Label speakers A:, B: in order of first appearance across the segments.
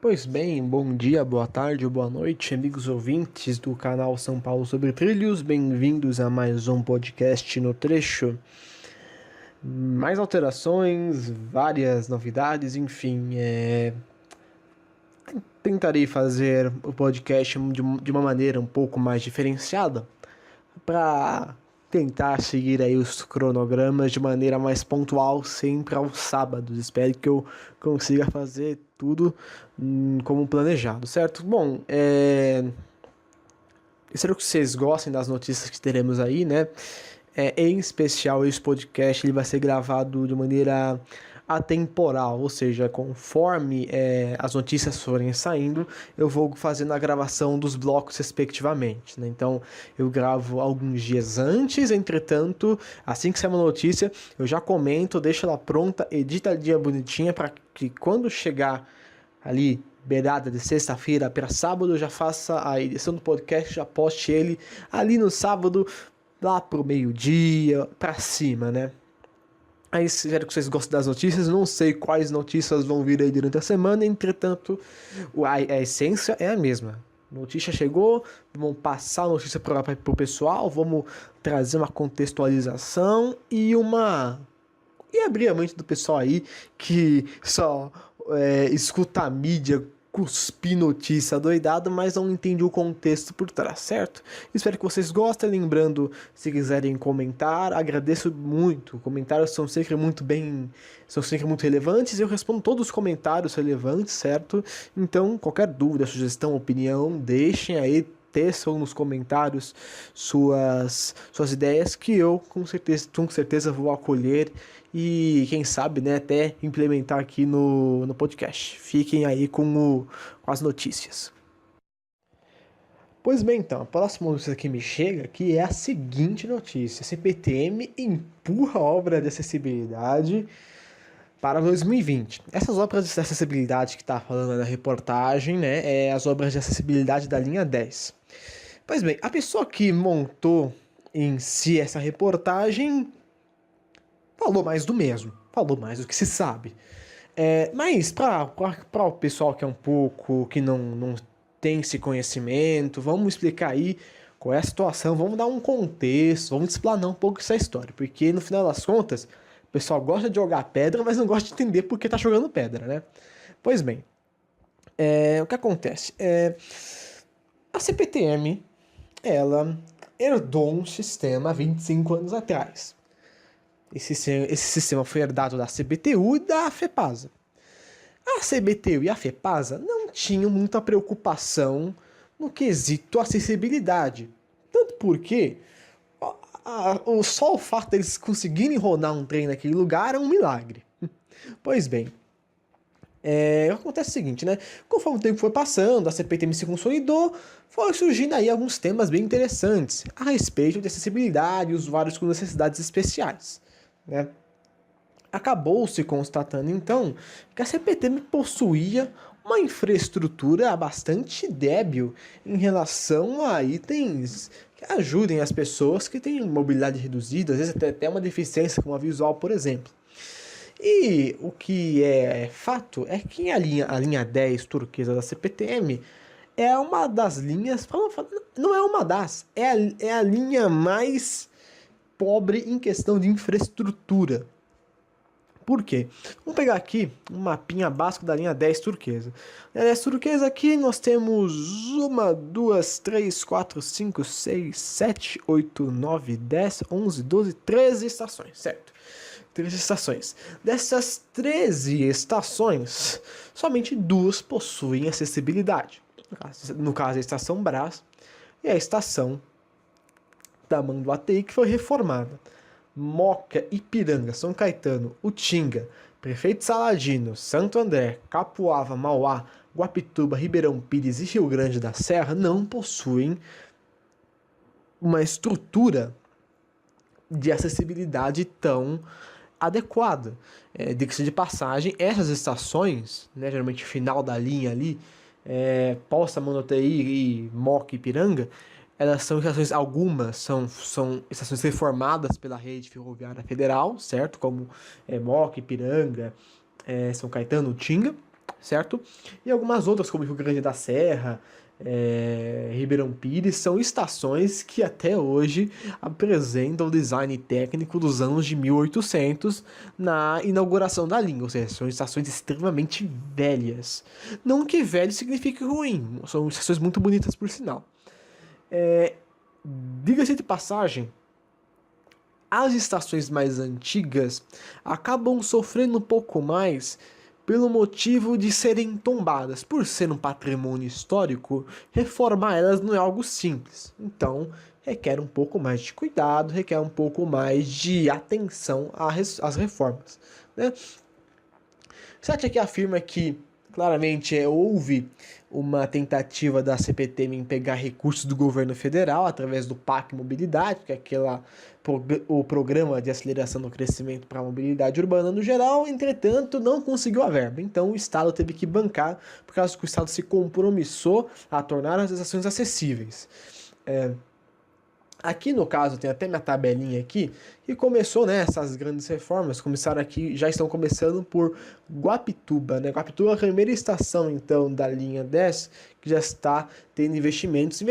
A: Pois bem, bom dia, boa tarde ou boa noite, amigos ouvintes do canal São Paulo sobre Trilhos. Bem-vindos a mais um podcast no trecho. Mais alterações, várias novidades, enfim, tentarei fazer o podcast de uma maneira um pouco mais diferenciada para tentar seguir aí os cronogramas de maneira mais pontual, sempre aos sábados. Espero que eu consiga fazer tudo como planejado, certo? Bom, espero que vocês gostem das notícias que teremos aí, né? Em especial, esse podcast ele vai ser gravado de maneira atemporal, ou seja, conforme as notícias forem saindo, eu vou fazendo a gravação dos blocos respectivamente, né? Então, eu gravo alguns dias antes, entretanto, assim que sair uma notícia, eu já comento, deixo ela pronta, editadinha bonitinha, para que quando chegar ali beirada de sexta-feira para sábado, eu já faça a edição do podcast, já poste ele ali no sábado, lá pro meio-dia, pra cima, né? Aí espero que vocês gostem das notícias. Não sei quais notícias vão vir aí durante a semana, entretanto, a essência é a mesma. Notícia chegou, vamos passar a notícia para o pessoal, vamos trazer uma contextualização e abrir a mente do pessoal aí que só escuta a mídia cuspir notícia doidada, mas não entende o contexto por trás, certo? Espero que vocês gostem. Lembrando, se quiserem comentar, agradeço muito. Comentários são sempre muito relevantes. Eu respondo todos os comentários relevantes, certo? Então, qualquer dúvida, sugestão, opinião, deixem aí. Teçam nos comentários suas ideias que eu com certeza vou acolher e quem sabe, né, até implementar aqui no podcast. Fiquem aí com as notícias. Pois bem, então, a próxima notícia que me chega aqui é a seguinte notícia: a CPTM empurra a obra de acessibilidade para 2020. Essas obras de acessibilidade que está falando na reportagem, né, é as obras de acessibilidade da linha 10. Pois bem, a pessoa que montou em si essa reportagem falou mais do mesmo, falou mais do que se sabe. Mas para o pessoal que é um pouco, que não tem esse conhecimento, vamos explicar aí qual é a situação, vamos dar um contexto, vamos explanar um pouco essa história, porque no final das contas, o pessoal gosta de jogar pedra, mas não gosta de entender por que tá jogando pedra, né? Pois bem, o que acontece? A CPTM, ela herdou um sistema há 25 anos atrás. Esse sistema foi herdado da CBTU e da FEPASA. A CBTU e a FEPASA não tinham muita preocupação no quesito acessibilidade. Tanto porque só o fato deles conseguirem rodar um trem naquele lugar é um milagre. Pois bem, acontece o seguinte, né? Conforme o tempo foi passando, a CPTM se consolidou, foi surgindo aí alguns temas bem interessantes a respeito de acessibilidade e usuários com necessidades especiais, né? Acabou-se constatando, então, que a CPTM possuía uma infraestrutura bastante débil em relação a itens que ajudem as pessoas que têm mobilidade reduzida, às vezes até uma deficiência como a visual, por exemplo. E o que é fato é que a linha 10 turquesa da CPTM é uma das linhas, não é uma das, é a linha mais pobre em questão de infraestrutura. Por quê? Vamos pegar aqui um mapinha básico da linha 10 turquesa. Na 10 turquesa aqui nós temos 1, 2, 3, 4, 5, 6, 7, 8, 9, 10, 11, 12, 13 estações, certo? 13 estações. Dessas 13 estações, somente 2 possuem acessibilidade. No caso, a estação Brás e a estação Tamanduateí, que foi reformada. Moca, Ipiranga, São Caetano, Utinga, Prefeito Saladino, Santo André, Capuava, Mauá, Guapituba, Ribeirão Pires e Rio Grande da Serra não possuem uma estrutura de acessibilidade tão adequada. Diga-se de passagem, essas estações, né, geralmente final da linha ali, Poça, Tamanduateí e Moca, Ipiranga, elas são estações, algumas são estações reformadas pela rede ferroviária federal, certo? Como Moca, Ipiranga, São Caetano, Utinga, certo? E algumas outras, como Rio Grande da Serra, Ribeirão Pires, são estações que até hoje apresentam o design técnico dos anos de 1800 na inauguração da linha, ou seja, são estações extremamente velhas. Não que velho signifique ruim, são estações muito bonitas por sinal. Diga-se de passagem, as estações mais antigas acabam sofrendo um pouco mais pelo motivo de serem tombadas. Por ser um patrimônio histórico, reformar elas não é algo simples. Então, requer um pouco mais de cuidado, requer um pouco mais de atenção às reformas, né? Sete aqui afirma que claramente houve uma tentativa da CPTM em pegar recursos do governo federal através do PAC Mobilidade, que é o programa de aceleração do crescimento para a mobilidade urbana no geral, entretanto não conseguiu a verba. Então o Estado teve que bancar, por causa que o Estado se compromissou a tornar as estações acessíveis. Aqui no caso tem até minha tabelinha aqui, que começou, né, essas grandes reformas, começaram aqui, já estão começando por Guapituba, né? Guapituba é a primeira estação, então, da linha 10, que já está tendo investimentos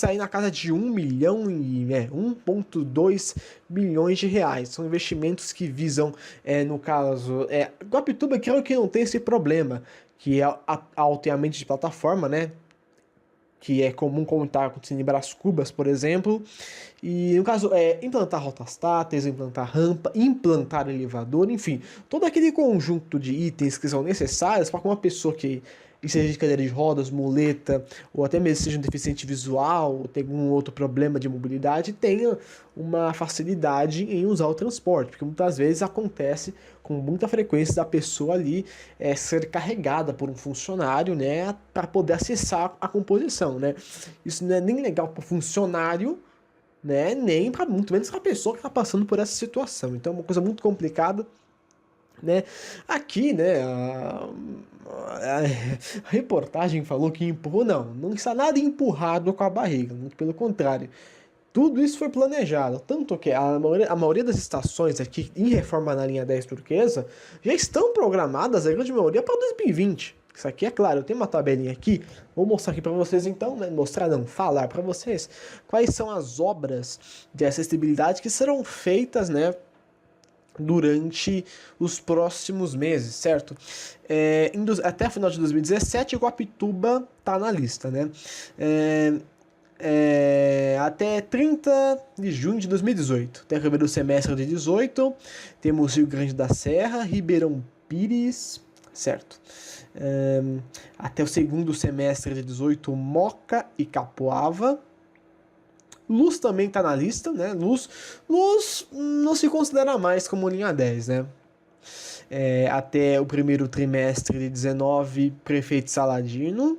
A: aí na casa de 1,2 bilhões de reais. São investimentos que visam, no caso, Guapituba, creio que não tem esse problema, que é alteamento de plataforma, né? Que é comum contar com em Brás Cubas, por exemplo. E no caso implantar rotas táteis, implantar rampa, implantar elevador, enfim, todo aquele conjunto de itens que são necessários para que uma pessoa que seja de cadeira de rodas, muleta, ou até mesmo seja um deficiente visual, ou tenha algum outro problema de mobilidade, tenha uma facilidade em usar o transporte, porque muitas vezes acontece com muita frequência da pessoa ali ser carregada por um funcionário, né, para poder acessar a composição, né? Isso não é nem legal para o funcionário, né, nem para muito menos para a pessoa que está passando por essa situação. Então é uma coisa muito complicada, né? Aqui, né, a reportagem falou que empurrou, não está nada empurrado com a barriga, muito pelo contrário. Tudo isso foi planejado, tanto que a maioria das estações aqui em reforma na linha 10 turquesa já estão programadas, a grande maioria, para 2020. Isso aqui é claro, eu tenho uma tabelinha aqui, vou mostrar aqui para vocês então, né? Falar para vocês quais são as obras de acessibilidade que serão feitas, né, durante os próximos meses, certo? Até o final de 2017, Guapituba tá na lista, né? Até 30 de junho de 2018. Até o primeiro semestre de 2018, temos Rio Grande da Serra, Ribeirão Pires, certo? Até o segundo semestre de 2018, Moca e Capoava. Luz também está na lista, né? Luz não se considera mais como linha 10, né? Até o primeiro trimestre de 19, Prefeito Saladino.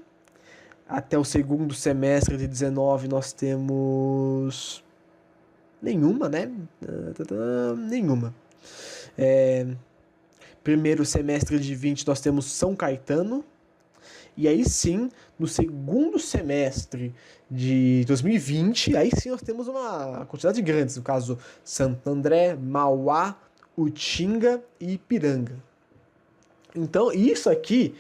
A: Até o segundo semestre de 19 nós temos nenhuma, né? Nenhuma. Primeiro semestre de 20 nós temos São Caetano. E aí sim, no segundo semestre de 2020, aí sim nós temos uma quantidade grande, no caso Santo André, Mauá, Utinga e Ipiranga. Então isso aqui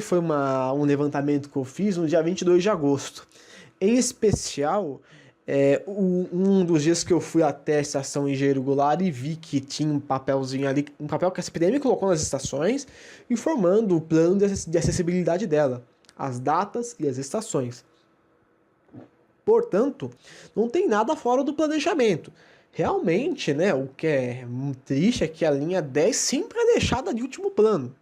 A: foi um levantamento que eu fiz no dia 22 de agosto. Em especial, um dos dias que eu fui até a estação Engenheiro Goulart e vi que tinha um papelzinho ali, um papel que a CPTM colocou nas estações, informando o plano de acessibilidade dela, as datas e as estações. Portanto, não tem nada fora do planejamento. Realmente, né, o que é muito triste é que a linha 10 sempre é deixada de último plano.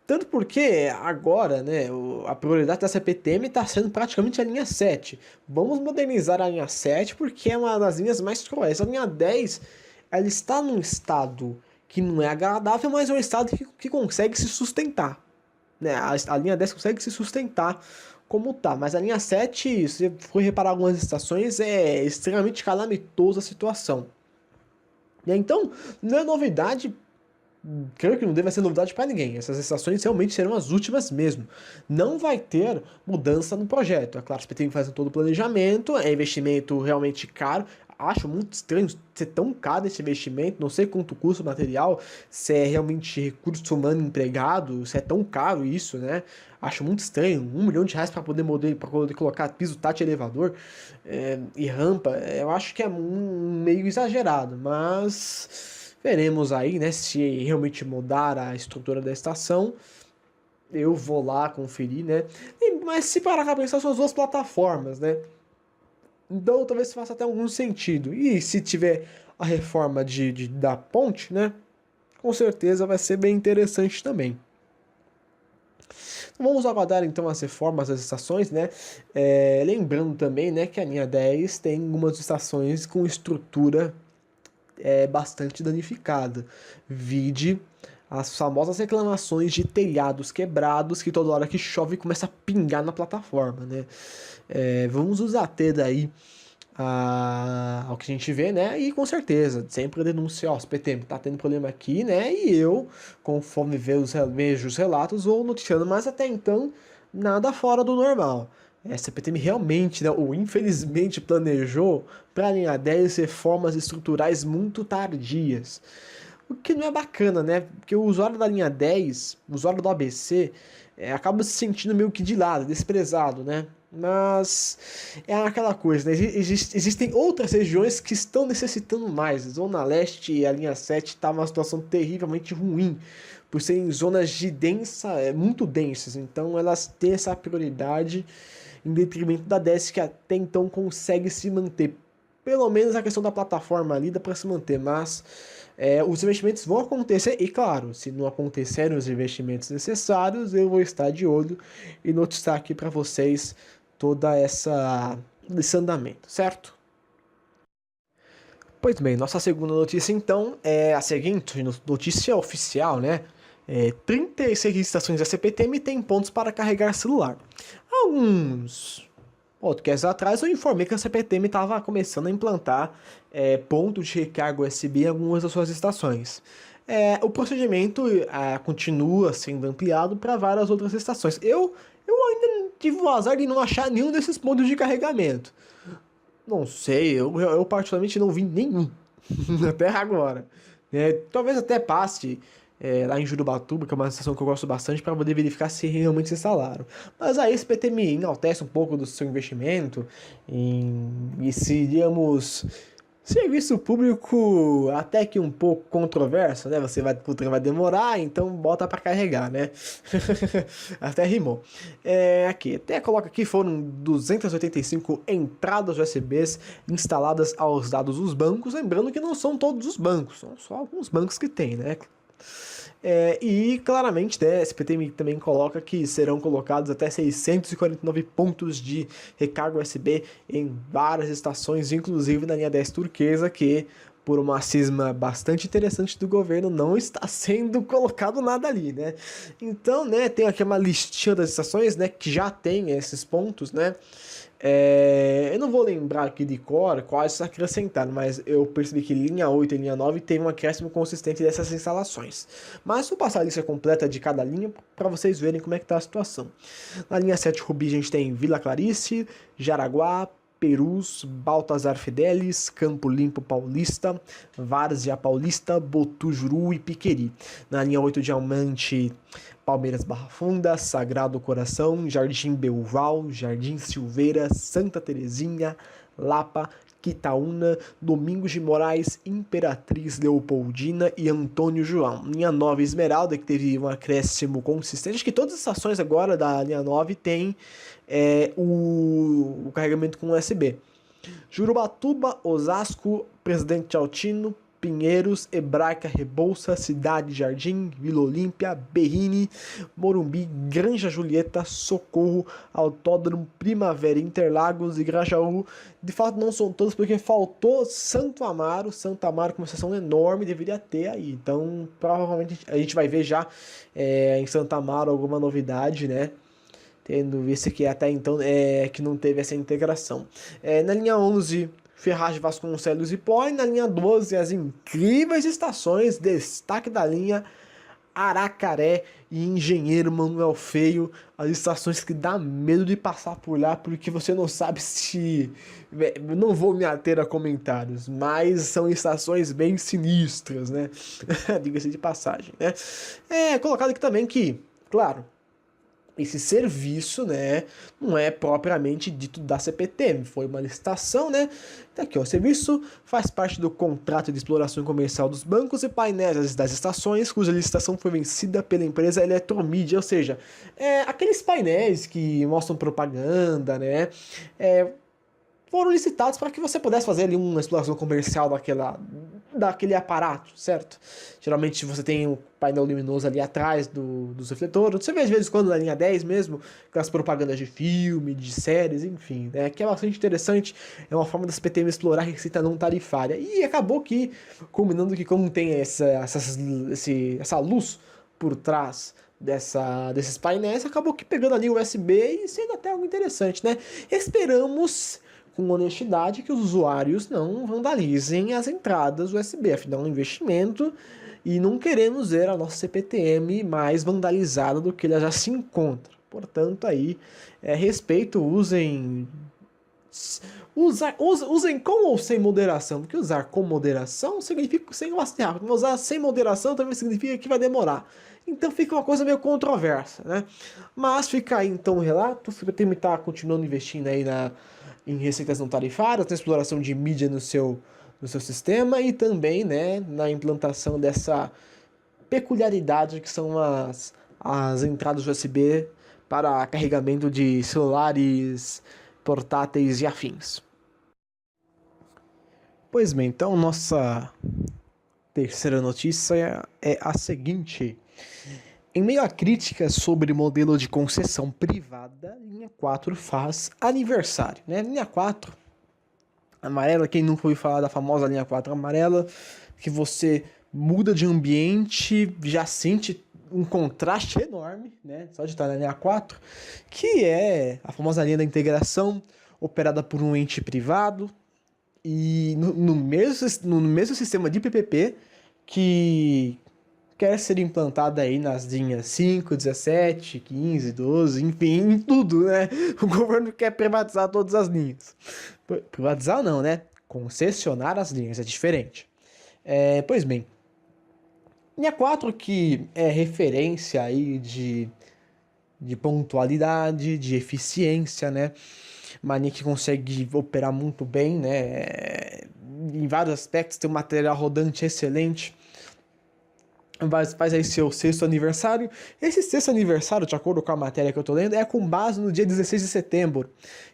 A: Tanto porque agora, né, a prioridade da CPTM está sendo praticamente a linha 7. Vamos modernizar a linha 7 porque é uma das linhas mais cruéis. A linha 10, ela está num estado que não é agradável, mas é um estado que consegue se sustentar. Né? A linha 10 consegue se sustentar como tá, mas a linha 7, se você for reparar algumas estações, é extremamente calamitosa a situação. E então, não é novidade. Creio que não deve ser novidade para ninguém. Essas estações realmente serão as últimas mesmo. Não vai ter mudança no projeto. É claro, a CPTM faz todo o planejamento, é investimento realmente caro. acho muito estranho ser tão caro esse investimento, não sei quanto custa o material, se é realmente recurso humano empregado, se é tão caro isso, né? Acho muito estranho, R$ 1 milhão para poder colocar piso, tátil, elevador e rampa, eu acho que é meio exagerado, mas veremos aí, né, se realmente mudar a estrutura da estação. Eu vou lá conferir, né? Mas se parar pra pensar, são as duas plataformas, né? Então talvez faça até algum sentido. E se tiver a reforma da ponte, né? Com certeza vai ser bem interessante também. Então, vamos aguardar então as reformas das estações, né? Lembrando também, né, que a linha 10 tem algumas estações com estrutura bastante danificada. Vide as famosas reclamações de telhados quebrados que toda hora que chove começa a pingar na plataforma, né? Vamos nos ater daí ao que a gente vê, né? E com certeza, sempre denunciar, ó, o CPTM tá tendo problema aqui, né? E eu, conforme vejo os relatos, vou noticiando, mas até então, nada fora do normal. A CPTM realmente, né, ou infelizmente planejou para a linha 10 reformas estruturais muito tardias. O que não é bacana, né? Porque o usuário da linha 10, o usuário do ABC, acaba se sentindo meio que de lado, desprezado, né? Mas é aquela coisa, né? Existem outras regiões que estão necessitando mais. Zona Leste, a linha 7 está numa situação terrivelmente ruim, por serem zonas muito densas. Então elas têm essa prioridade em detrimento da 10, que até então consegue se manter. Pelo menos a questão da plataforma ali dá para se manter, mas os investimentos vão acontecer, e claro, se não acontecerem os investimentos necessários, eu vou estar de olho e noticiar aqui para vocês toda esse andamento, certo? Pois bem, nossa segunda notícia então é a seguinte, notícia oficial, né? 36 estações da CPTM têm pontos para carregar celular. Alguns podcasts atrás eu informei que a CPTM estava começando a implantar pontos de recarga USB em algumas das suas estações. O procedimento continua sendo ampliado para várias outras estações. Eu ainda tive o azar de não achar nenhum desses pontos de carregamento. Não sei, eu particularmente não vi nenhum até agora. Talvez até passe lá em Jurubatuba, que é uma estação que eu gosto bastante, para poder verificar se realmente se instalaram. Mas aí esse PTM enaltece um pouco do seu investimento e se, digamos, serviço público até que um pouco controverso, né? O trem vai demorar, então bota para carregar, né? Até rimou. Aqui, até coloca aqui, foram 285 entradas USBs instaladas aos dados dos bancos, lembrando que não são todos os bancos, são só alguns bancos que tem, né? E claramente, né, a SPTM também coloca que serão colocados até 649 pontos de recarga USB em várias estações, inclusive na linha 10 turquesa, que por uma cisma bastante interessante do governo não está sendo colocado nada ali, né? Então, né, tem aqui uma listinha das estações, né, que já tem esses pontos, né? Eu não vou lembrar aqui de cor quais acrescentaram, mas eu percebi que linha 8 e linha 9 teve um acréscimo consistente dessas instalações. Mas vou passar a lista completa de cada linha para vocês verem como é que está a situação. Na linha 7 Rubi a gente tem Vila Clarice, Jaraguá, Perus, Baltazar Fidelis, Campo Limpo Paulista, Várzea Paulista, Botujuru e Piqueri. Na linha 8 Diamante, Palmeiras Barra Funda, Sagrado Coração, Jardim Belval, Jardim Silveira, Santa Terezinha, Lapa, Quitaúna, Domingos de Moraes, Imperatriz Leopoldina e Antônio João. Linha 9 Esmeralda, que teve um acréscimo consistente. Acho que todas as estações agora da linha 9 têm o carregamento com USB. Jurubatuba, Osasco, Presidente Altino, Pinheiros, Hebraica, Rebouças, Cidade Jardim, Vila Olímpia, Berrini, Morumbi, Granja Julieta, Socorro, Autódromo, Primavera, Interlagos e Grajaú. De fato não são todos porque faltou Santo Amaro. Santo Amaro com uma estação enorme, deveria ter aí. Então provavelmente a gente vai ver já em Santo Amaro alguma novidade, né? Tendo visto que até então que não teve essa integração. Na linha 11, Ferraz, Vasconcelos e Pó. E na linha 12, as incríveis estações, destaque da linha Aracaré e Engenheiro Manuel Feio, as estações que dá medo de passar por lá, porque você não sabe se... Eu não vou me ater a comentários, mas são estações bem sinistras, né? Diga-se de passagem, né? É colocado aqui também que, claro, esse serviço, né, não é propriamente dito da CPTM, foi uma licitação, né? Tá aqui, ó, o serviço faz parte do contrato de exploração comercial dos bancos e painéis das estações, cuja licitação foi vencida pela empresa Eletromídia, ou seja, aqueles painéis que mostram propaganda, né? Foram licitados para que você pudesse fazer ali uma exploração comercial daquele aparato, certo? Geralmente você tem um painel luminoso ali atrás dos refletores. Você vê às vezes quando na linha 10 mesmo, aquelas propagandas de filme, de séries, enfim, né? Que é bastante interessante. É uma forma da CPTM explorar a receita não tarifária. E acabou que, combinando que como tem essa luz por trás desses painéis, acabou que pegando ali o USB e sendo até algo interessante, né? Esperamos com honestidade que os usuários não vandalizem as entradas USB, afinal é um investimento e não queremos ver a nossa CPTM mais vandalizada do que ela já se encontra. Portanto, aí, respeito, usem com ou sem moderação, porque usar com moderação significa sem rastrear, mas usar sem moderação também significa que vai demorar. Então fica uma coisa meio controversa, né? Mas fica aí então o relato, o CPTM está continuando investindo aí em receitas não tarifárias, na exploração de mídia no seu sistema e também, né, na implantação dessa peculiaridade que são as entradas USB para carregamento de celulares, portáteis e afins. Pois bem, então nossa terceira notícia é a seguinte. Em meio a críticas sobre modelo de concessão privada, linha 4 faz aniversário, né? Linha 4 amarela, quem nunca ouviu falar da famosa linha 4 amarela, que você muda de ambiente, já sente um contraste enorme, né? Só de estar na linha 4, que é a famosa linha da integração, operada por um ente privado, e no mesmo sistema de PPP que quer ser implantada aí nas linhas 5, 17, 15, 12, enfim, em tudo, né? O governo quer privatizar todas as linhas. Privatizar não, né? Concessionar as linhas, é diferente. Pois bem, linha 4 que é referência aí de pontualidade, de eficiência, né? Uma linha que consegue operar muito bem, né? Em vários aspectos, tem um material rodante excelente. Faz aí seu sexto aniversário. Esse sexto aniversário, de acordo com a matéria que eu tô lendo, é com base no dia 16 de setembro,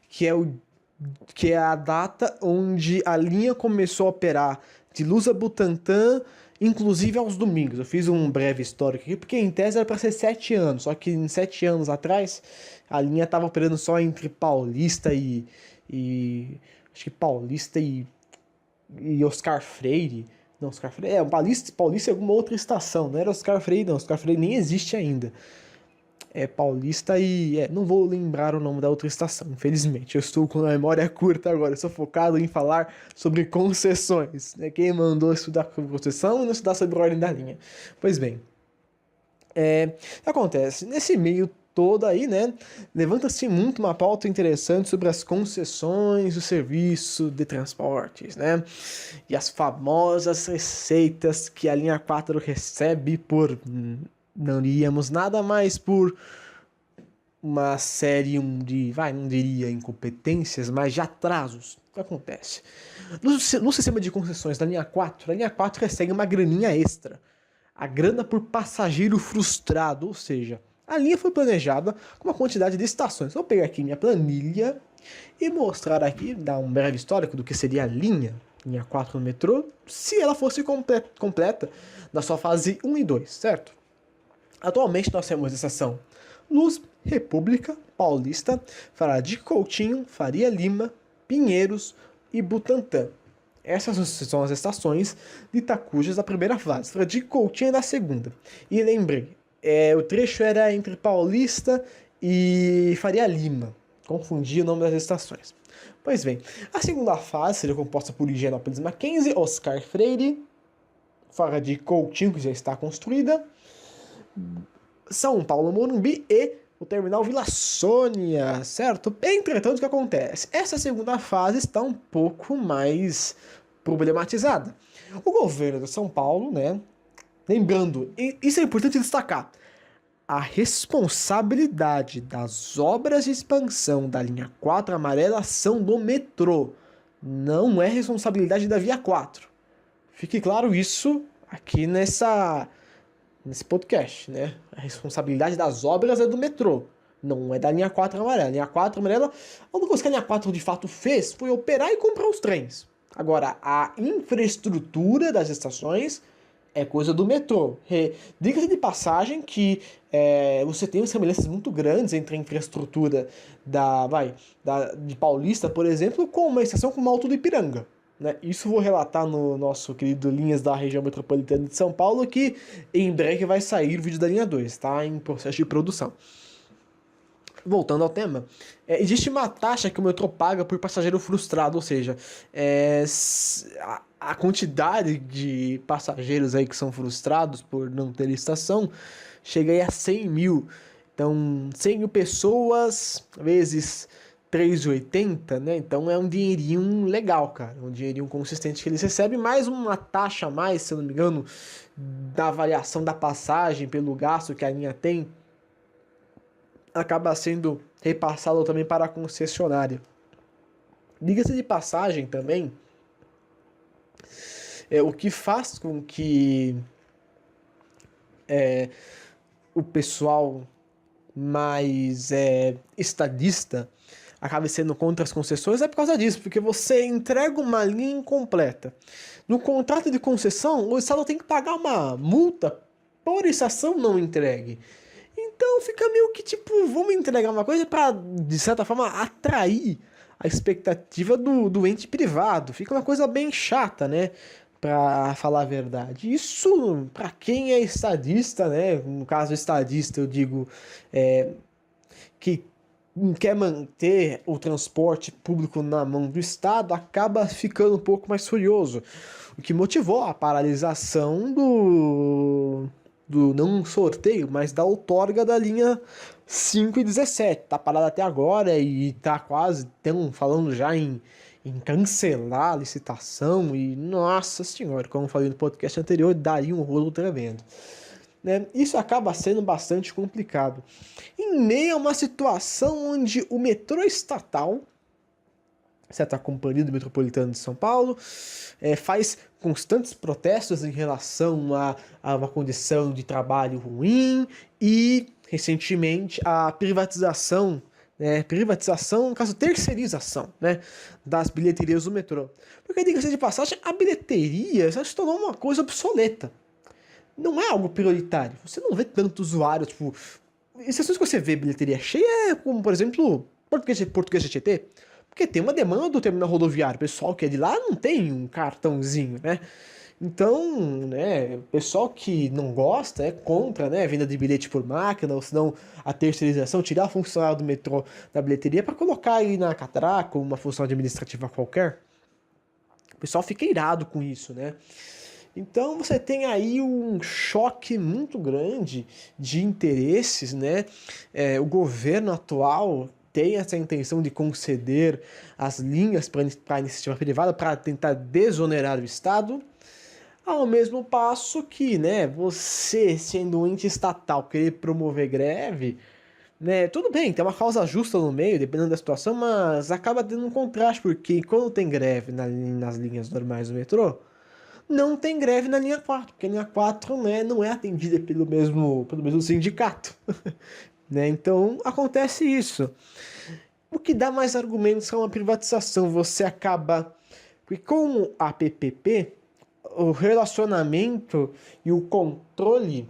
A: que é a data onde a linha começou a operar de Luz a Butantã, inclusive aos domingos. Eu fiz um breve histórico aqui, porque em tese era para ser 7 anos, só que em 7 anos atrás a linha estava operando só entre Paulista acho que Paulista e Oscar Freire. Não, Oscar Freire. Paulista e alguma outra estação. Não era Oscar Freire, não. Oscar Freire nem existe ainda. É Paulista e. Não vou lembrar o nome da outra estação, infelizmente. Eu estou com a memória curta agora. Eu sou focado em falar sobre concessões. Né? Quem mandou estudar sobre concessão e não estudar sobre a ordem da linha. Pois bem. O que acontece? Nesse meio todo aí, né? Levanta-se muito uma pauta interessante sobre as concessões do serviço de transportes, né? E as famosas receitas que a linha 4 recebe por, não diríamos nada mais por uma série não diria incompetências, mas de atrasos. O que acontece? No sistema de concessões da linha 4, a linha 4 recebe uma graninha extra. A grana por passageiro frustrado, ou seja, a linha foi planejada com uma quantidade de estações. Vou pegar aqui minha planilha e mostrar aqui, dar um breve histórico do que seria a linha 4 no metrô, se ela fosse completa na sua fase 1 e 2, certo? Atualmente nós temos a estação Luz, República, Paulista, Fradique Coutinho, Faria Lima, Pinheiros e Butantã. Essas são as estações de Itacujas da primeira fase, Fradique Coutinho é da segunda. E lembrei, o trecho era entre Paulista e Faria Lima. Confundi o nome das estações. Pois bem, a segunda fase seria composta por Higienópolis Mackenzie, Oscar Freire, Fradique Coutinho, que já está construída, São Paulo Morumbi e o terminal Vila Sônia, certo? Entretanto, o que acontece? Essa segunda fase está um pouco mais problematizada. O governo de São Paulo, né? Lembrando, e isso é importante destacar, a responsabilidade das obras de expansão da linha 4 amarela são do metrô, não é responsabilidade da Via 4. Fique claro isso aqui nesse podcast, né? A responsabilidade das obras é do metrô, não é da linha 4 amarela. A linha 4 amarela, a única coisa que a linha 4 de fato fez foi operar e comprar os trens. Agora, a infraestrutura das estações é coisa do metrô. Diga-se de passagem que você tem semelhanças muito grandes entre a infraestrutura de Paulista, por exemplo, com uma estação como a Alto do Ipiranga. Né? Isso vou relatar no nosso querido Linhas da Região Metropolitana de São Paulo, que em breve vai sair o vídeo da linha 2, está em processo de produção. Voltando ao tema, existe uma taxa que o metrô paga por passageiro frustrado, ou seja, a quantidade de passageiros aí que são frustrados por não ter estação chega aí a 100 mil. Então, 100 mil pessoas vezes 3,80, né? Então é um dinheirinho legal, cara. Um dinheirinho consistente que eles recebem, mais uma taxa a mais, se eu não me engano, da avaliação da passagem pelo gasto que a linha tem, acaba sendo repassado também para a concessionária. Diga-se de passagem também, o que faz com que o pessoal mais estadista acabe sendo contra as concessões é por causa disso, porque você entrega uma linha incompleta. No contrato de concessão, o Estado tem que pagar uma multa por estação não entregue. Então fica meio que tipo, vamos entregar uma coisa para, de certa forma, atrair a expectativa do ente privado. Fica uma coisa bem chata, né? Para falar a verdade. Isso, para quem é estadista, né? No caso estadista, eu digo, que quer manter o transporte público na mão do Estado, acaba ficando um pouco mais furioso. O que motivou a paralisação do não sorteio, mas da outorga da linha 5 e 17. Tá parado até agora e tá quase falando já em cancelar a licitação e, nossa senhora, como eu falei no podcast anterior, daria um rolo tremendo. Né? Isso acaba sendo bastante complicado. Em meio a uma situação onde o metrô estatal, certa Companhia do Metropolitano de São Paulo, faz constantes protestos em relação a uma condição de trabalho ruim e, recentemente, a privatização, no caso, terceirização, né, das bilheterias do metrô. Porque, diga-se de passagem, a bilheteria já se tornou uma coisa obsoleta. Não é algo prioritário. Você não vê tanto usuário, tipo... Exceções que você vê bilheteria cheia, como, por exemplo, Português de Tietê. Porque tem uma demanda do terminal rodoviário. O pessoal que é de lá não tem um cartãozinho, né? Então, né, o pessoal que não gosta, é contra, né, a venda de bilhete por máquina, ou senão a terceirização, tirar a funcionário do metrô da bilheteria para colocar aí na catraca, uma função administrativa qualquer. O pessoal fica irado com isso, né? Então você tem aí um choque muito grande de interesses, né? O governo atual tem essa intenção de conceder as linhas para a iniciativa privada para tentar desonerar o Estado, ao mesmo passo que, né, você, sendo um ente estatal, querer promover greve, né, tudo bem, tem uma causa justa no meio, dependendo da situação, mas acaba tendo um contraste, porque quando tem greve nas linhas normais do metrô, não tem greve na linha 4, porque a linha 4, né, não é atendida pelo mesmo sindicato. Né? Então acontece isso. O que dá mais argumentos é uma privatização. Você acaba... Porque com a PPP, o relacionamento e o controle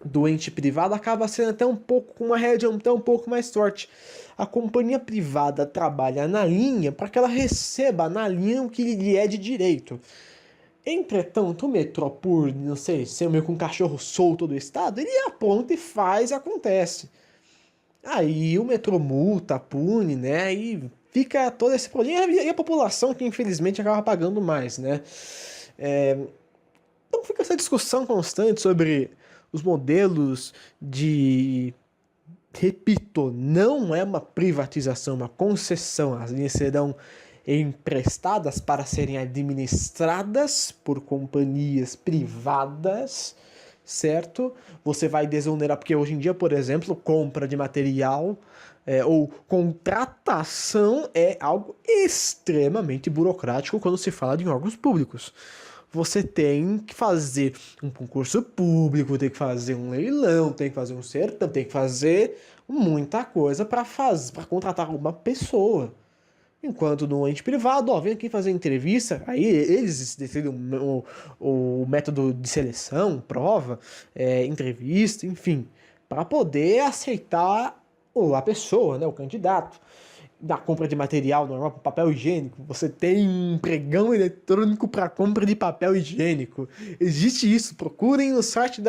A: do ente privado acaba sendo até um pouco, com uma rédea até um pouco mais forte. A companhia privada trabalha na linha para que ela receba na linha o que lhe é de direito. Entretanto, o metrô, por, não sei, ser meio com um cachorro solto do Estado, ele aponta e faz e acontece. Aí o metrô multa, pune, né, e fica todo esse problema, e a população que infelizmente acaba pagando mais, né. Então fica essa discussão constante sobre os modelos de... Repito, não é uma privatização, uma concessão. As linhas serão emprestadas para serem administradas por companhias privadas, certo? Você vai desonerar, porque hoje em dia, por exemplo, compra de material ou contratação é algo extremamente burocrático quando se fala de órgãos públicos. Você tem que fazer um concurso público, tem que fazer um leilão, tem que fazer um certame, tem que fazer muita coisa para contratar uma pessoa. Enquanto no ente privado, ó, vem aqui fazer entrevista, aí eles decidem o método de seleção, prova, entrevista, enfim, para poder aceitar a pessoa, né, o candidato. Da compra de material normal, papel higiênico, você tem um pregão eletrônico para compra de papel higiênico. Existe isso, procurem no site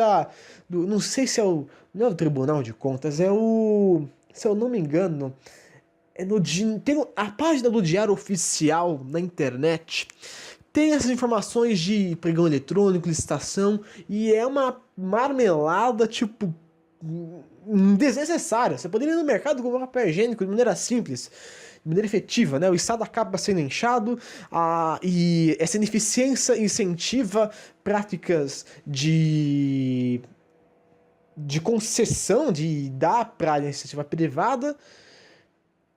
A: não sei se não é o Tribunal de Contas, se eu não me engano, tem a página do Diário Oficial na internet. Tem essas informações de pregão eletrônico, licitação, e é uma marmelada, tipo, desnecessária. Você poderia ir no mercado comprar papel higiênico de maneira simples, de maneira efetiva, né? O Estado acaba sendo inchado e essa ineficiência incentiva práticas de concessão, de dar para a iniciativa privada,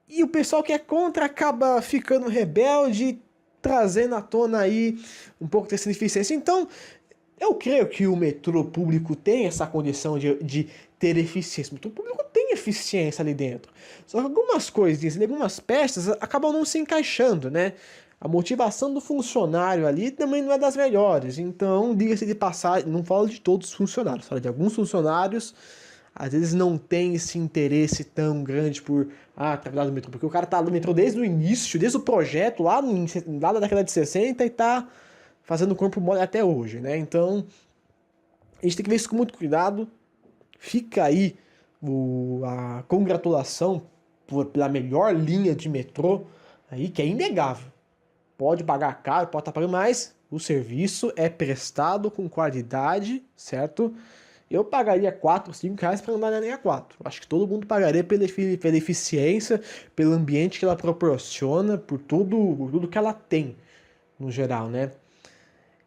A: e o pessoal que é contra acaba ficando rebelde, trazendo à tona aí um pouco dessa ineficiência. Então, eu creio que o metrô público tem essa condição de ter eficiência. O metrô público tem eficiência ali dentro. Só que algumas coisinhas, algumas peças acabam não se encaixando, né? A motivação do funcionário ali também não é das melhores. Então, diga-se de passagem, não falo de todos os funcionários, falo de alguns funcionários, às vezes não tem esse interesse tão grande por trabalhar no metrô, porque o cara tá no metrô desde o início, desde o projeto, lá na década de 60 e tá fazendo corpo mole até hoje, né? Então, a gente tem que ver isso com muito cuidado. Fica aí a congratulação pela melhor linha de metrô, aí, que é inegável. Pode pagar caro, pode estar pagando mais, o serviço é prestado com qualidade, certo? Eu pagaria 4, 5 reais para andar na linha 4. Acho que todo mundo pagaria pela eficiência, pelo ambiente que ela proporciona, por tudo que ela tem, no geral, né?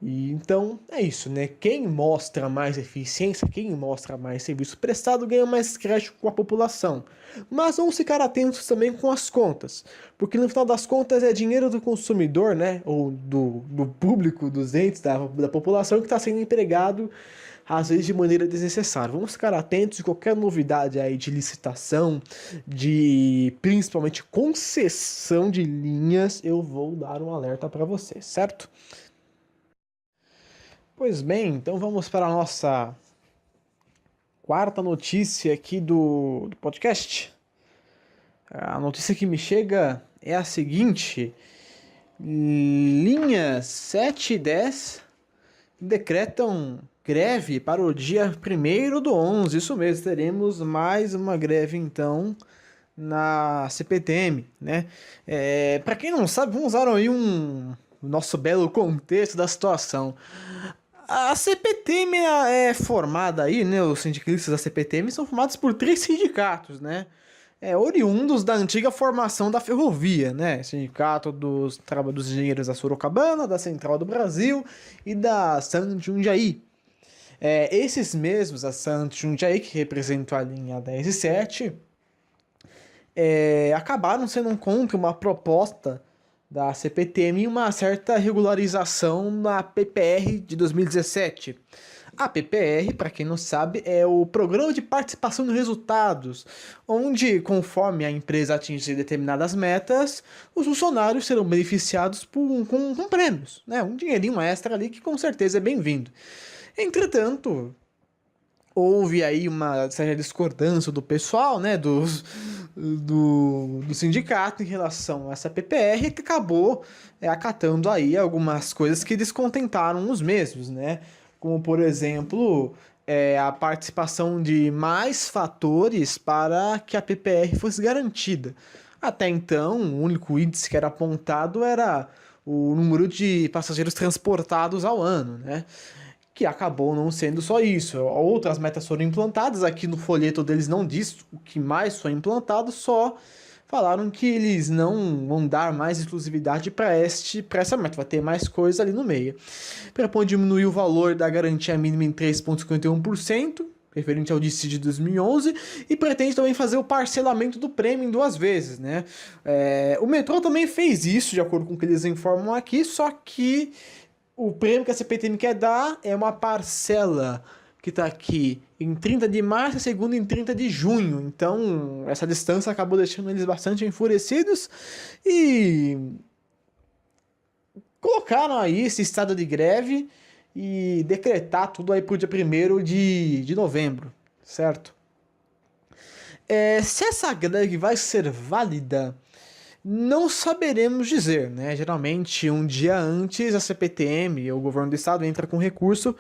A: E então é isso, né? Quem mostra mais eficiência, quem mostra mais serviço prestado, ganha mais crédito com a população. Mas vamos ficar atentos também com as contas, porque no final das contas é dinheiro do consumidor, né? Ou do público, dos entes, da população que está sendo empregado, às vezes de maneira desnecessária. Vamos ficar atentos de qualquer novidade aí de licitação, de principalmente concessão de linhas, eu vou dar um alerta para você, certo? Pois bem, então vamos para a nossa quarta notícia aqui do podcast. A notícia que me chega é a seguinte: linhas 7 e 10 decretam greve para o dia 1º do 11. Isso mesmo, teremos mais uma greve então na CPTM, né? Para quem não sabe, vamos usar aí o nosso belo contexto da situação. A CPTM é formada aí, né? Os sindicalistas da CPTM são formados por 3 sindicatos, né? Oriundos da antiga formação da ferrovia, né? Sindicato dos Engenheiros da Sorocabana, da Central do Brasil e da Santos Jundiaí. Esses mesmos, a Santos Jundiaí, que representam a linha 10 e 7, acabaram sendo contra uma proposta da CPTM e uma certa regularização na PPR de 2017. A PPR, para quem não sabe, é o Programa de Participação de Resultados, onde, conforme a empresa atingir determinadas metas, os funcionários serão beneficiados com prêmios, né? Um dinheirinho extra ali que com certeza é bem-vindo. Entretanto, houve aí uma certa discordância do pessoal, né, do sindicato em relação a essa PPR, que acabou acatando aí algumas coisas que descontentaram os mesmos, né? Como, por exemplo, a participação de mais fatores para que a PPR fosse garantida. Até então, o único índice que era apontado era o número de passageiros transportados ao ano, né? que acabou não sendo só isso. Outras metas foram implantadas, aqui no folheto deles não diz o que mais foi implantado, só falaram que eles não vão dar mais exclusividade para essa meta, vai ter mais coisa ali no meio. Propõe diminuir o valor da garantia mínima em 3,51%, referente ao DICI de 2011, e pretende também fazer o parcelamento do prêmio em 2 vezes, né? O metrô também fez isso, de acordo com o que eles informam aqui, só que o prêmio que a CPTM quer dar é uma parcela que está aqui em 30 de março e a segunda em 30 de junho. Então, essa distância acabou deixando eles bastante enfurecidos e colocaram aí esse estado de greve e decretar tudo aí para o dia 1º de novembro, certo? Se essa greve vai ser válida, não saberemos dizer, né? Geralmente, um dia antes, a CPTM, o governo do estado, entra com recurso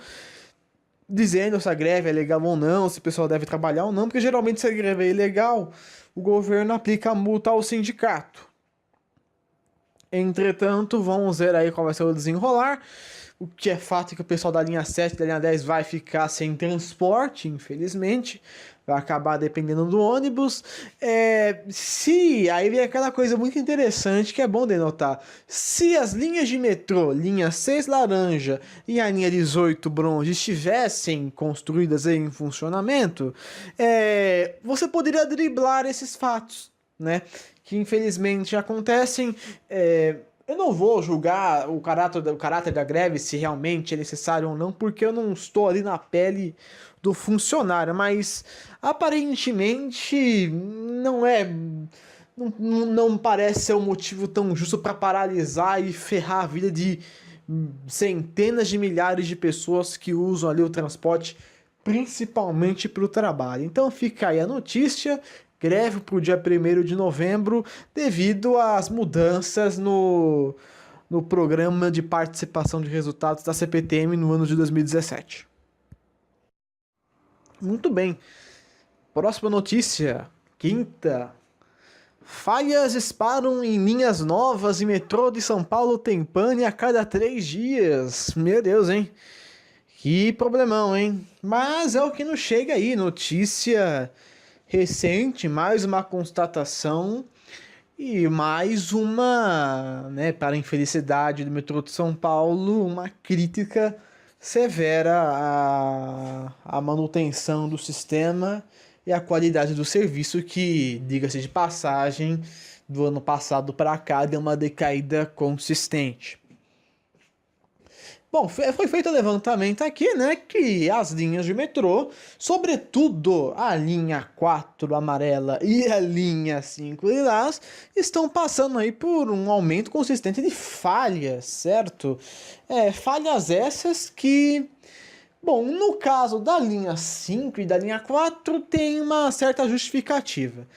A: dizendo se a greve é legal ou não, se o pessoal deve trabalhar ou não, porque geralmente se a greve é ilegal, o governo aplica a multa ao sindicato. Entretanto, vamos ver aí qual vai ser o desenrolar. O que é fato é que o pessoal da linha 7 e da linha 10 vai ficar sem transporte, infelizmente. Vai acabar dependendo do ônibus. Aí vem aquela coisa muito interessante que é bom denotar. Se as linhas de metrô, linha 6 laranja e a linha 18 bronze estivessem construídas e em funcionamento, você poderia driblar esses fatos, né? Que infelizmente acontecem. Eu não vou julgar o caráter da greve, se realmente é necessário ou não, porque eu não estou ali na pele do funcionário, mas aparentemente não parece ser um motivo tão justo para paralisar e ferrar a vida de centenas de milhares de pessoas que usam ali o transporte, principalmente para o trabalho. Então fica aí a notícia. Greve para o dia 1º de novembro devido às mudanças no programa de participação de resultados da CPTM no ano de 2017. Muito bem. Próxima notícia. Quinta. Falhas disparam em linhas novas e metrô de São Paulo tem pane a cada 3 dias. Meu Deus, hein? Que problemão, hein? Mas é o que nos chega aí. Notícia recente, mais uma constatação e mais uma, né, para a infelicidade do metrô de São Paulo, uma crítica severa à manutenção do sistema e à qualidade do serviço que, diga-se de passagem, do ano passado para cá deu uma decaída consistente. Bom, foi feito o levantamento aqui, né, que as linhas de metrô, sobretudo a linha 4 amarela e a linha 5 lilás, estão passando aí por um aumento consistente de falhas, certo? Falhas essas que, bom, no caso da linha 5 e da linha 4 tem uma certa justificativa.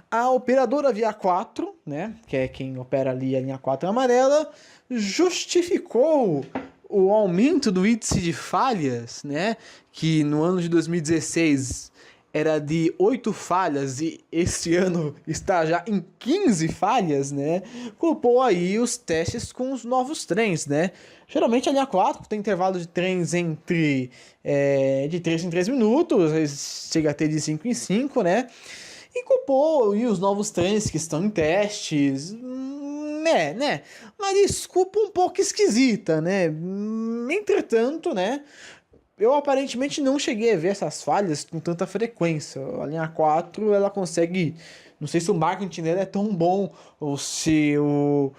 A: A operadora Via 4, né, que é quem opera ali a linha 4 amarela, justificou o aumento do índice de falhas, né, que no ano de 2016 era de 8 falhas e esse ano está já em 15 falhas, né, culpou aí os testes com os novos trens, né. Geralmente a linha 4 tem intervalo de trens de 3 em 3 minutos, chega a ter de 5 em 5, né, e culpou e os novos trens que estão em testes, uma desculpa um pouco esquisita, né? Entretanto, né, eu aparentemente não cheguei a ver essas falhas com tanta frequência. A linha 4, ela consegue, não sei se o marketing dela é tão bom ou se o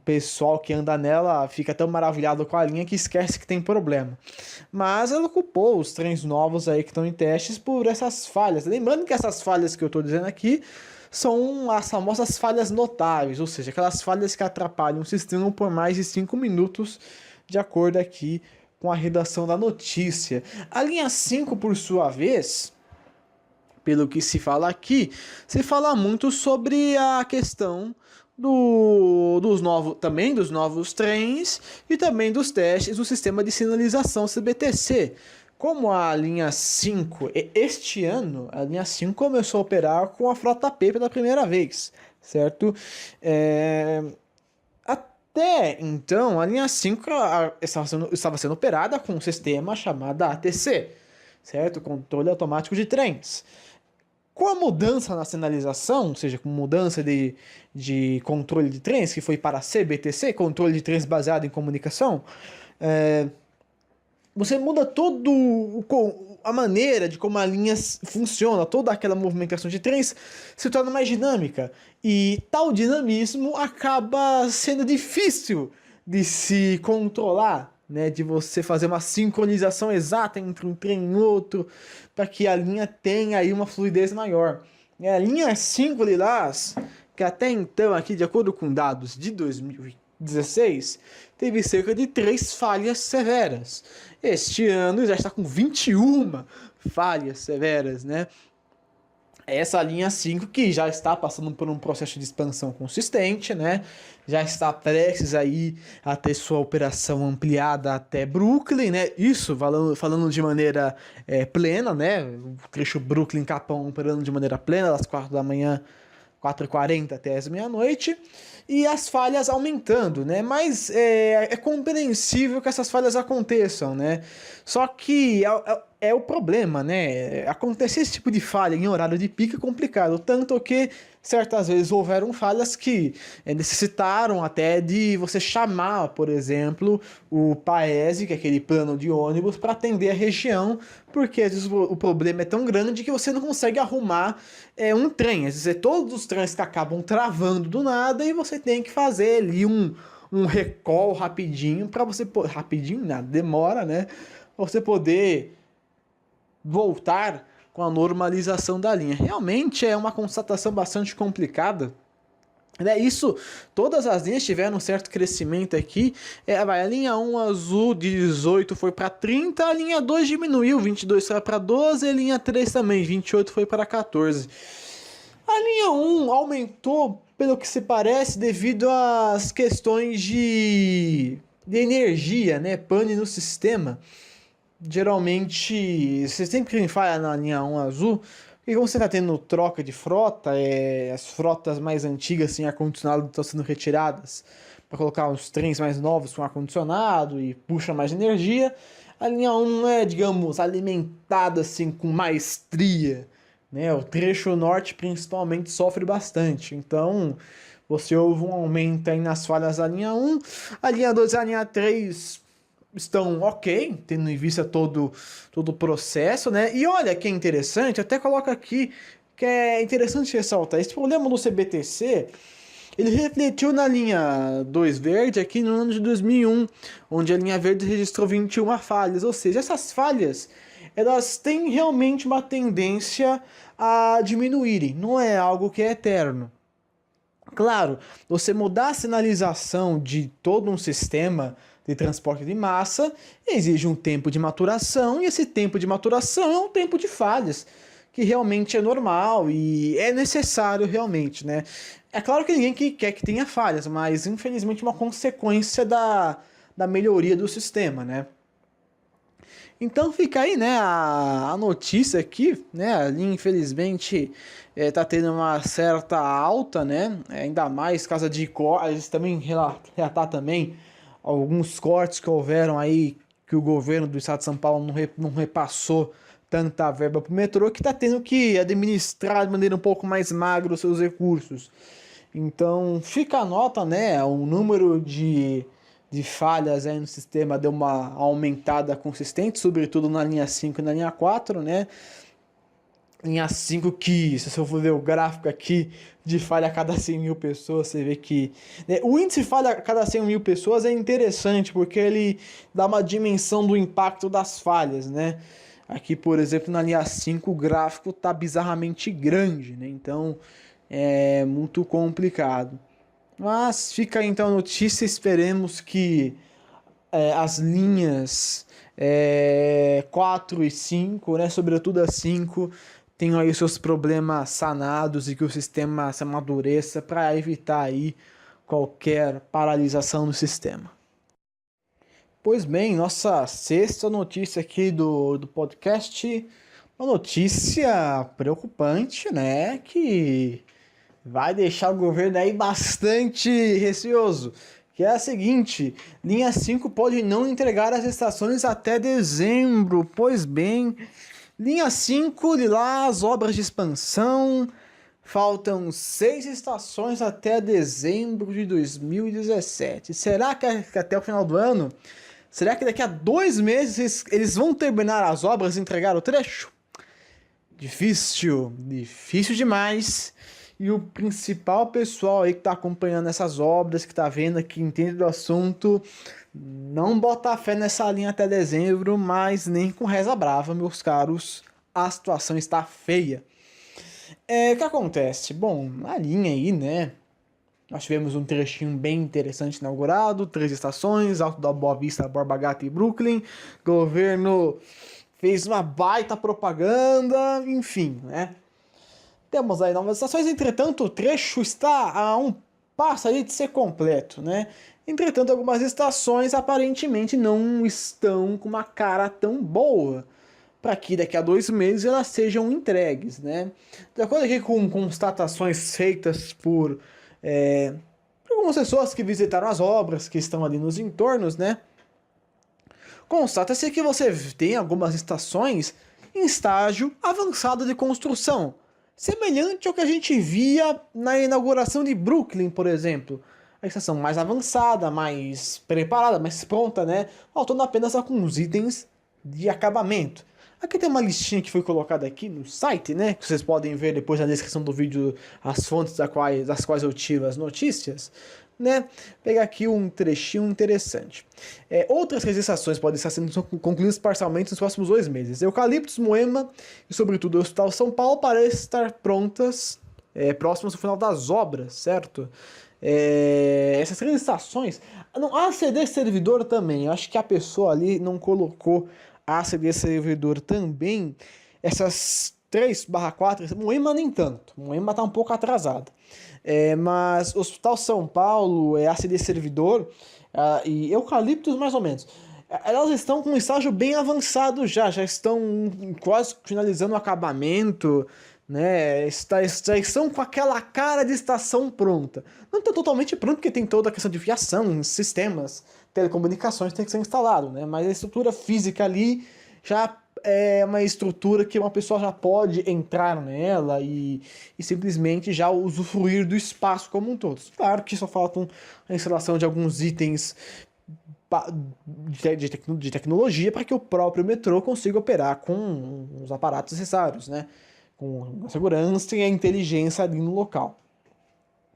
A: pessoal que anda nela fica tão maravilhado com a linha que esquece que tem problema. Mas ela culpou os trens novos aí que estão em testes por essas falhas. Lembrando que essas falhas que eu estou dizendo aqui são as famosas falhas notáveis, ou seja, aquelas falhas que atrapalham o sistema por mais de 5 minutos, de acordo aqui com a redação da notícia. A linha 5, por sua vez, pelo que se fala aqui, se fala muito sobre a questão dos novos trens e também dos testes do sistema de sinalização CBTC. Como a linha 5, este ano, a linha 5 começou a operar com a frota P pela primeira vez, certo? Até então, a linha 5 estava sendo operada com um sistema chamado ATC, certo? Controle automático de trens. Com a mudança na sinalização, ou seja, com mudança de controle de trens, que foi para CBTC, controle de trens baseado em comunicação, você muda a maneira de como a linha funciona, toda aquela movimentação de trens se torna mais dinâmica. E tal dinamismo acaba sendo difícil de se controlar, né? De você fazer uma sincronização exata entre um trem e outro, para que a linha tenha aí uma fluidez maior. A linha 5 Lilás, que até então, aqui, de acordo com dados de 2016, teve cerca de 3 falhas severas. Este ano já está com 21 falhas severas, né? Essa linha 5 que já está passando por um processo de expansão consistente, né? Já está prestes aí a ter sua operação ampliada até Brooklyn, né? Isso falando de maneira plena, né? O trecho Brooklyn-Capão operando de maneira plena, das 4 da manhã, 4h40 até as meia-noite, e as falhas aumentando, né? Mas é compreensível que essas falhas aconteçam, né? Só que é o problema, né? Acontecer esse tipo de falha em horário de pico é complicado, tanto que certas vezes houveram falhas que necessitaram até de você chamar, por exemplo, o Paese, que é aquele plano de ônibus, para atender a região, porque às vezes o problema é tão grande que você não consegue arrumar um trem. Às vezes todos os trens que acabam travando do nada e você tem que fazer ali um recall rapidinho para você... Rapidinho, nada, demora, né? Pra você poder voltar com a normalização da linha. Realmente é uma constatação bastante complicada. Isso, todas as linhas tiveram um certo crescimento aqui. A linha 1 azul de 18 foi para 30, a linha 2 diminuiu, 22 foi para 12, a linha 3 também, 28 foi para 14. A linha 1 aumentou, pelo que se parece, devido às questões de energia, né? Pane no sistema. Geralmente, você sempre falha na linha 1 azul, porque como você está tendo troca de frota, as frotas mais antigas sem ar-condicionado estão sendo retiradas para colocar os trens mais novos com ar-condicionado e puxa mais energia. A linha 1 não é, digamos, alimentada assim com maestria, né? O trecho norte principalmente sofre bastante, então você houve um aumento aí nas falhas da linha 1, a linha 2 e a linha 3 estão ok, tendo em vista todo o processo, né? E olha que é interessante, até coloca aqui que é interessante ressaltar, esse problema do CBTC, ele refletiu na linha 2 verde aqui no ano de 2001, onde a linha verde registrou 21 falhas, ou seja, essas falhas, elas têm realmente uma tendência a diminuírem, não é algo que é eterno. Claro, você mudar a sinalização de todo um sistema de transporte de massa exige um tempo de maturação, e esse tempo de maturação é um tempo de falhas, que realmente é normal e é necessário realmente, né? É claro que ninguém quer que tenha falhas, mas infelizmente é uma consequência da melhoria do sistema, né? Então fica aí, né, a notícia aqui, né, ali infelizmente tá tendo uma certa alta, né, ainda mais causa de eles também relatar também alguns cortes que houveram aí, que o governo do estado de São Paulo não repassou tanta verba para o metrô, que está tendo que administrar de maneira um pouco mais magra os seus recursos. Então fica a nota, né, o número de falhas aí no sistema deu uma aumentada consistente, sobretudo na linha 5 e na linha 4, né? Linha 5 que, se eu for ver o gráfico aqui de falha a cada 100 mil pessoas, você vê que... né, o índice de falha a cada 100 mil pessoas é interessante, porque ele dá uma dimensão do impacto das falhas, né? Aqui, por exemplo, na linha 5, o gráfico está bizarramente grande, né? Então, é muito complicado. Mas fica aí então a notícia, esperemos que as linhas 4 e 5, né, sobretudo a 5, tenham aí seus problemas sanados e que o sistema se amadureça para evitar aí qualquer paralisação do sistema. Pois bem, nossa sexta notícia aqui do podcast, uma notícia preocupante, né, que vai deixar o governo aí bastante receoso, que é a seguinte: linha 5 pode não entregar as estações até dezembro. Pois bem, linha 5, Lilás, obras de expansão. Faltam 6 estações até dezembro de 2017. Será que até o final do ano? Será que daqui a 2 meses eles vão terminar as obras e entregar o trecho? Difícil, difícil demais. E o principal pessoal aí que está acompanhando essas obras, que está vendo, que entende do assunto, não bota fé nessa linha até dezembro, mas nem com reza brava, meus caros, a situação está feia. O que acontece? Bom, a linha aí, né? Nós tivemos um trechinho bem interessante inaugurado, 3 estações, Alto da Boa Vista, Borba Gata e Brooklyn. O governo fez uma baita propaganda, enfim, né? Temos aí novas estações, entretanto o trecho está a um passo aí de ser completo, né? Entretanto, algumas estações aparentemente não estão com uma cara tão boa para que daqui a 2 meses elas sejam entregues, né? De acordo aqui com constatações feitas por algumas pessoas que visitaram as obras, que estão ali nos entornos, né? Constata-se que você tem algumas estações em estágio avançado de construção, semelhante ao que a gente via na inauguração de Brooklyn, por exemplo. A estação mais avançada, mais preparada, mais pronta, né? Faltando apenas alguns itens de acabamento. Aqui tem uma listinha que foi colocada aqui no site, né? Que vocês podem ver depois na descrição do vídeo as fontes das quais eu tiro as notícias, né? Pegar aqui um trechinho interessante. Outras realizações podem estar sendo concluídas parcialmente nos próximos 2 meses. Eucaliptos, Moema e, sobretudo, o Hospital São Paulo parecem estar prontas próximas ao final das obras, certo? Essas 3 estações... Não, ACD servidor também. Eu acho que a pessoa ali não colocou ACD servidor também. Essas 3/4, Moema nem tanto. Moema está um pouco atrasada. Mas Hospital São Paulo, ACD servidor e Eucaliptos mais ou menos. Elas estão com um estágio bem avançado já estão quase finalizando o acabamento, né? Já estão com aquela cara de estação pronta. Não está totalmente pronto, porque tem toda a questão de fiação, sistemas, telecomunicações tem que ser instalado, né? Mas a estrutura física ali já é uma estrutura que uma pessoa já pode entrar nela e simplesmente já usufruir do espaço como um todo. Claro que só faltam a instalação de alguns itens de tecnologia para que o próprio metrô consiga operar com os aparatos necessários, né? Com a segurança e a inteligência ali no local.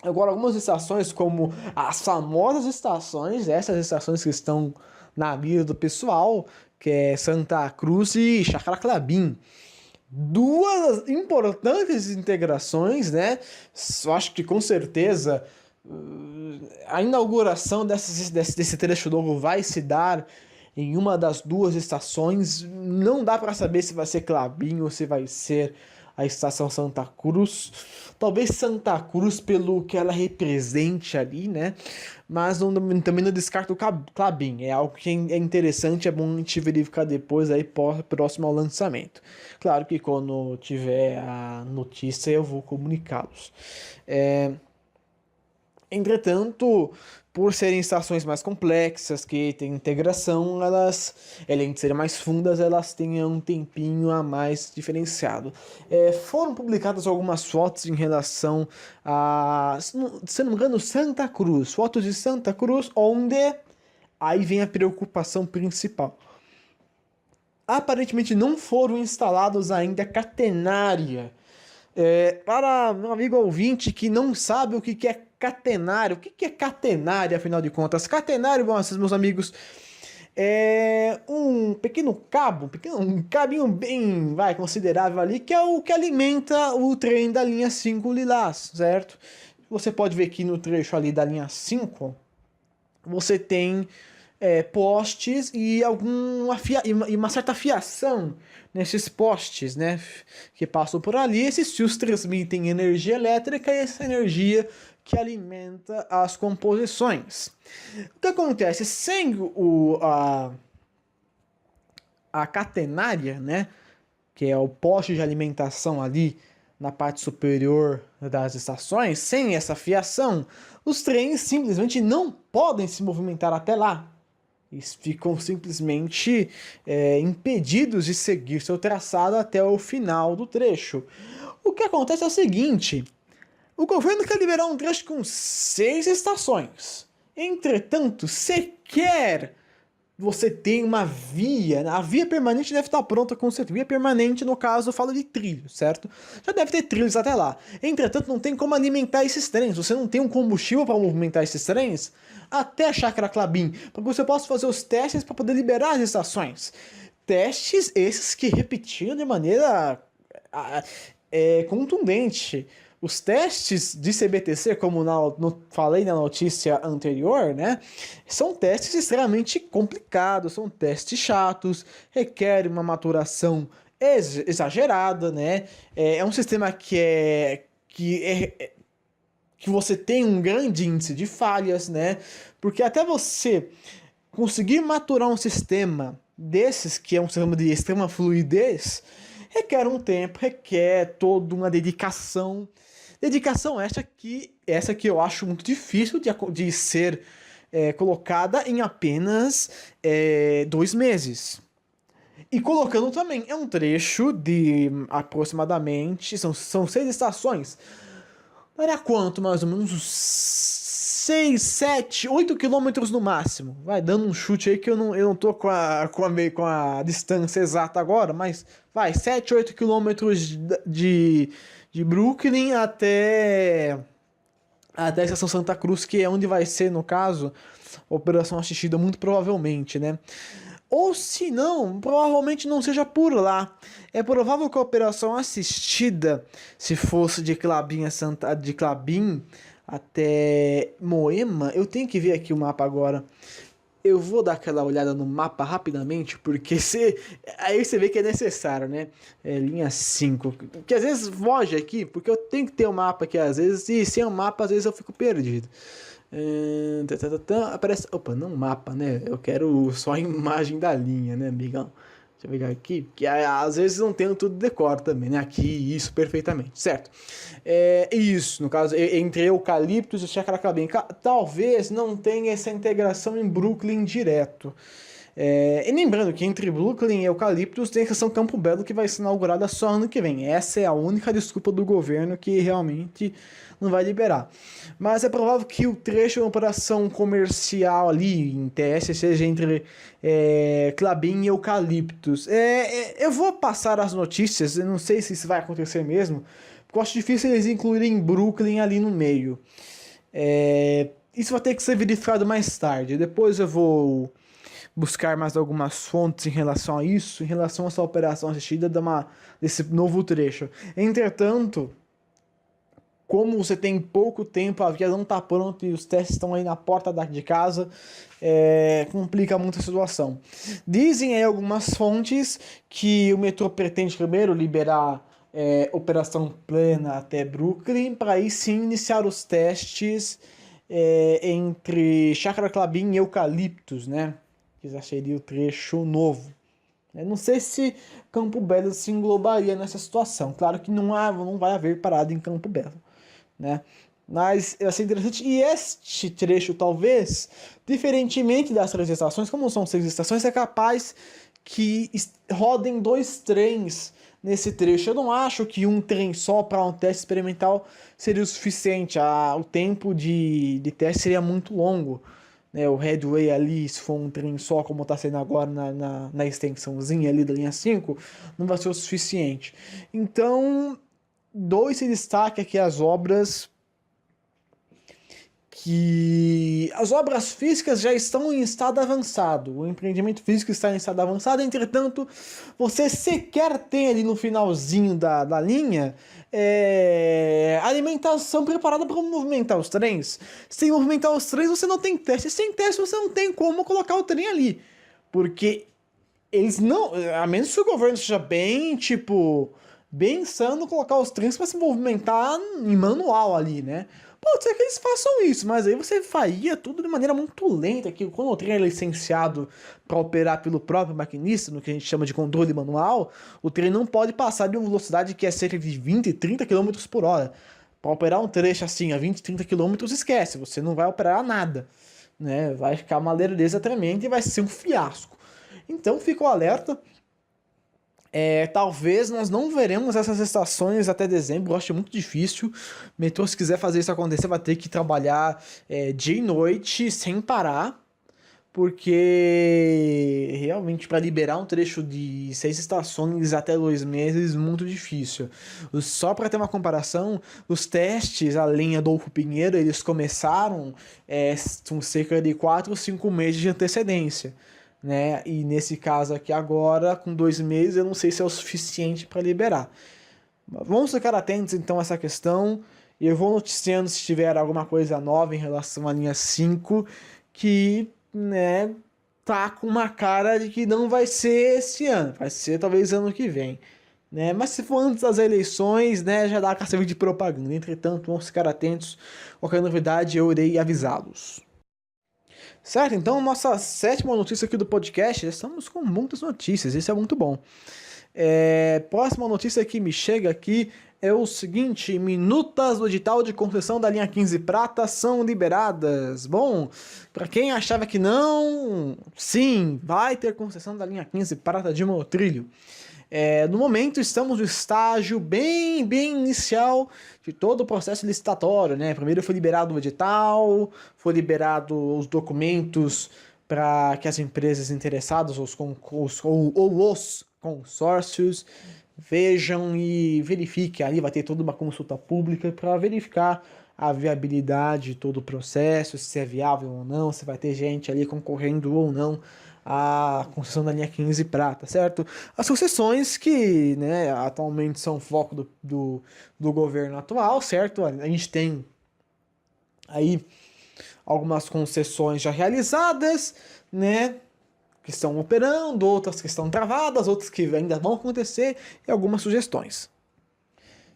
A: Agora, algumas estações, como as famosas estações, essas estações que estão na mira do pessoal, que é Santa Cruz e Chácara Clabin. 2 importantes integrações, né? Eu acho que com certeza a inauguração desse trecho novo vai se dar em uma das 2 estações. Não dá para saber se vai ser Clabin ou se vai ser a estação Santa Cruz. Talvez Santa Cruz pelo que ela represente ali, né? Mas também não descarto o Clabin. É algo que é interessante, é bom a gente verificar depois aí próximo ao lançamento. Claro que quando tiver a notícia eu vou comunicá-los. Entretanto, por serem estações mais complexas, que tem integração, elas, além de serem mais fundas, elas têm um tempinho a mais diferenciado. Foram publicadas algumas fotos em relação a, se não me engano, Santa Cruz. Fotos de Santa Cruz, onde aí vem a preocupação principal. Aparentemente não foram instalados ainda catenária. Para meu amigo ouvinte que não sabe o que é catenário, o que é catenário, afinal de contas? Catenário, meus amigos, é um pequeno cabo, um cabinho bem considerável ali, que é o que alimenta o trem da linha 5 Lilás, certo? Você pode ver aqui no trecho ali da linha 5, você tem postes e uma certa fiação nesses postes, né, que passam por ali. Esses fios transmitem energia elétrica e essa energia que alimenta as composições. O que acontece? Sem a catenária, né, que é o poste de alimentação ali na parte superior das estações, sem essa fiação, os trens simplesmente não podem se movimentar até lá. Eles ficam simplesmente impedidos de seguir seu traçado até o final do trecho. O que acontece é o seguinte: o governo quer liberar um trecho com 6 estações. Entretanto, sequer você tem uma via. A via permanente deve estar pronta com certeza. Via permanente, no caso, eu falo de trilhos, certo? Já deve ter trilhos até lá. Entretanto, não tem como alimentar esses trens. Você não tem um combustível para movimentar esses trens até a Chácara Klabin, para que você possa fazer os testes para poder liberar as estações. Testes esses que repetiram de maneira contundente. Os testes de CBTC, como falei na notícia anterior, né, são testes extremamente complicados, são testes chatos, requerem uma maturação exagerada, né? É um sistema que você tem um grande índice de falhas, né? Porque até você conseguir maturar um sistema desses, que é um sistema de extrema fluidez, requer um tempo, requer toda uma dedicação. Dedicação essa que eu acho muito difícil de ser colocada em apenas 2 meses. E colocando também, é um trecho de aproximadamente, são 6 estações. Daria quanto, mais ou menos? Uns 6, 7, 8 quilômetros no máximo. Vai dando um chute aí que eu não tô com a distância exata agora, mas vai, 7, 8 quilômetros de Brooklyn até a estação Santa Cruz, que é onde vai ser, no caso, a operação assistida, muito provavelmente, né? Ou se não, provavelmente não seja por lá. É provável que a operação assistida, se fosse de Klabin até Moema, eu tenho que ver aqui o mapa agora. Eu vou dar aquela olhada no mapa rapidamente, porque aí você vê que é necessário, né? Linha 5. Que às vezes foge aqui, porque eu tenho que ter o mapa aqui às vezes, e sem o mapa às vezes eu fico perdido. Aparece. Opa, não mapa, né? Eu quero só a imagem da linha, né, amigão? Deixa eu pegar aqui, que às vezes não tenho tudo decor também, né? Aqui, isso perfeitamente, certo? Isso, no caso, entre Eucaliptus e Chácara Klabin. Talvez não tenha essa integração em Brooklyn direto. E lembrando que entre Brooklyn e Eucaliptus tem a estação Campo Belo, que vai ser inaugurada só ano que vem. Essa é a única desculpa do governo que realmente não vai liberar. Mas é provável que o trecho de operação comercial ali, em TS, seja entre Klabin e Eucaliptus. Eu vou passar as notícias, eu não sei se isso vai acontecer mesmo, porque eu acho difícil eles incluírem Brooklyn ali no meio. Isso vai ter que ser verificado mais tarde. Depois eu vou buscar mais algumas fontes em relação a isso, em relação a essa operação assistida desse novo trecho. Entretanto, como você tem pouco tempo, a via não está pronta e os testes estão aí na porta de casa, complica muito a situação. Dizem aí algumas fontes que o metrô pretende primeiro liberar operação plena até Brooklyn, para aí sim iniciar os testes entre Chácara Klabin e Eucaliptus, né? Que já seria o trecho novo. Eu não sei se Campo Belo se englobaria nessa situação. Claro que não vai haver parada em Campo Belo, né? Mas vai ser interessante. E este trecho, talvez, diferentemente das 3 estações, como são 6 estações, é capaz que rodem 2 trens nesse trecho. Eu não acho que um trem só para um teste experimental seria o suficiente. O tempo de teste seria muito longo. O headway ali, se for um trem só, como está sendo agora na extensãozinha ali da linha 5, não vai ser o suficiente. Então, se destaque aqui as obras as obras físicas já estão em estado avançado. O empreendimento físico está em estado avançado, entretanto, você sequer tem ali no finalzinho da linha alimentação preparada para movimentar os trens. Sem movimentar os trens, você não tem teste. Sem teste, você não tem como colocar o trem ali. Porque eles não... A menos que o governo seja bem insano colocar os trens para se movimentar em manual ali, né? Pode ser que eles façam isso, mas aí você faria tudo de maneira muito lenta, que quando o trem é licenciado para operar pelo próprio maquinista, no que a gente chama de controle manual, o trem não pode passar de uma velocidade que é cerca de 20, 30 km por hora. Para operar um trecho assim a 20, 30 km, esquece, você não vai operar nada, né? Vai ficar uma lerdeza tremenda e vai ser um fiasco. Então fica o alerta. Talvez nós não veremos essas estações até dezembro, eu acho muito difícil. O metrô, se quiser fazer isso acontecer, vai ter que trabalhar dia e noite sem parar, porque realmente para liberar um trecho de 6 estações até 2 meses, muito difícil. Só para ter uma comparação, os testes, a linha Adolfo Pinheiro, eles começaram com cerca de 4 ou 5 meses de antecedência. Né? E nesse caso aqui agora, com 2 meses, eu não sei se é o suficiente para liberar. Vamos ficar atentos então a essa questão. E eu vou noticiando se tiver alguma coisa nova em relação à linha 5, que, né, tá com uma cara de que não vai ser esse ano, vai ser talvez ano que vem. Né? Mas se for antes das eleições, né, já dá a serviço de propaganda. Entretanto, vamos ficar atentos. Qualquer novidade eu irei avisá-los. Certo, então nossa sétima notícia aqui do podcast, já estamos com muitas notícias, isso é muito bom. Próxima notícia que me chega aqui é o seguinte: minutas do edital de concessão da linha 15 prata são liberadas. Bom, para quem achava que não, sim, vai ter concessão da linha 15 prata de monotrilho. No momento estamos no estágio bem inicial de todo o processo licitatório, né? Primeiro foi liberado o edital, foi liberado os documentos para que as empresas interessadas ou os consórcios vejam e verifiquem. Ali vai ter toda uma consulta pública para verificar a viabilidade de todo o processo, se é viável ou não, se vai ter gente ali concorrendo ou não a concessão da linha 15 prata, certo? As concessões que, né, atualmente são foco do governo atual, certo? A gente tem aí algumas concessões já realizadas, né, que estão operando, outras que estão travadas, outras que ainda vão acontecer e algumas sugestões.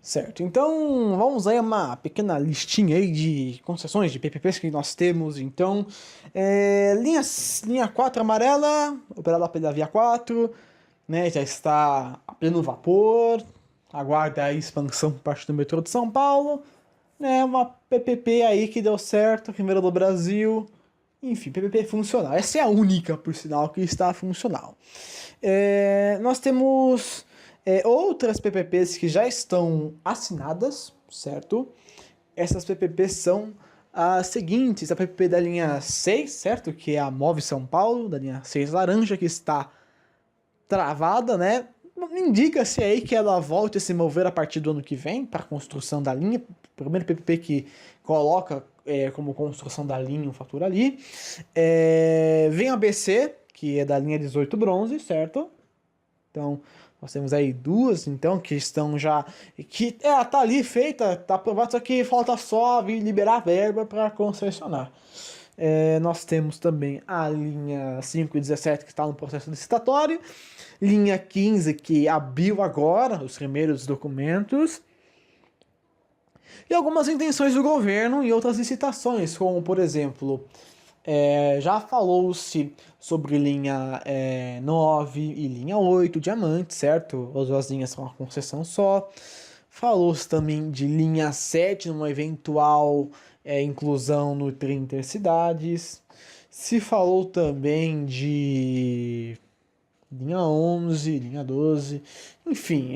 A: Certo, então vamos aí a uma pequena listinha aí de concessões de PPPs que nós temos. Então, linha 4 amarela, operada pela Via 4, né, já está a pleno vapor, aguarda a expansão por parte do metrô de São Paulo, né, uma PPP aí que deu certo, primeira do Brasil, enfim, PPP funcional. Essa é a única, por sinal, que está funcional. Nós temos outras PPPs que já estão assinadas, certo? Essas PPPs são as seguintes: a PPP da linha 6, certo? Que é a Move São Paulo, da linha 6 laranja, que está travada, né? Indica-se aí que ela volte a se mover a partir do ano que vem para a construção da linha. Primeiro PPP que coloca como construção da linha o fator ali. Vem a BC, que é da linha 18 bronze, certo? Então, nós temos aí duas, então, que estão já... que tá ali feita, tá aprovado, só que falta só liberar a verba para concessionar. Nós temos também a linha 5 e 17, que está no processo licitatório. Linha 15, que abriu agora os primeiros documentos. E algumas intenções do governo e outras licitações, como, por exemplo... já falou-se sobre linha 9 e linha 8, diamante, certo? As duas linhas são uma concessão só. Falou-se também de linha 7, numa eventual inclusão no trem intercidades. Se falou também de linha 11, linha 12, enfim,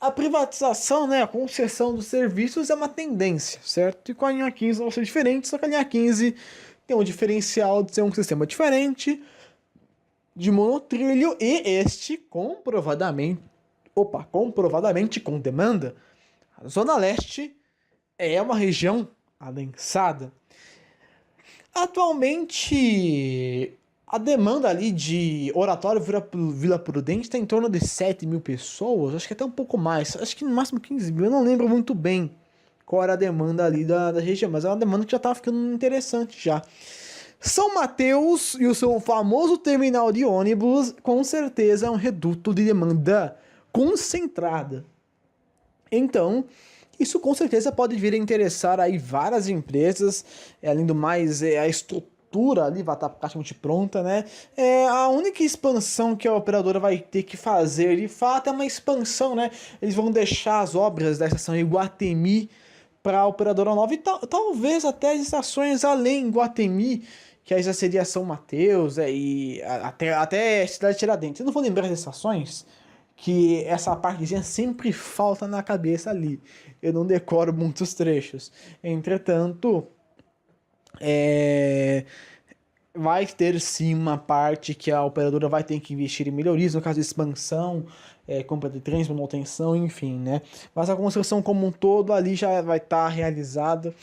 A: a privatização, né, a concessão dos serviços é uma tendência, certo? E com a linha 15 vai ser diferente, só que a linha 15 tem um diferencial de ser um sistema diferente, de monotrilho, e este comprovadamente com demanda. A Zona Leste é uma região adensada. Atualmente, a demanda ali de Oratório Vila Prudente está em torno de 7 mil pessoas, acho que até um pouco mais, acho que no máximo 15 mil, eu não lembro muito bem qual era a demanda ali da região, mas é uma demanda que já estava ficando interessante já. São Mateus e o seu famoso terminal de ônibus, com certeza é um reduto de demanda concentrada. Então, isso com certeza pode vir a interessar aí várias empresas, além do mais, a estrutura ali vai estar praticamente pronta, né? A única expansão que a operadora vai ter que fazer, de fato, é uma expansão, né? Eles vão deixar as obras da estação Iguatemi para a operadora nova e talvez até as estações além Iguatemi, que aí já seria São Mateus, e até Cidade Tiradentes. Eu não vou lembrar das estações, que essa partezinha sempre falta na cabeça ali. Eu não decoro muitos trechos. Entretanto, é, vai ter sim uma parte que a operadora vai ter que investir em melhorias, no caso de expansão, compra de trens, manutenção, enfim, né? Mas a construção como um todo ali já vai estar realizada,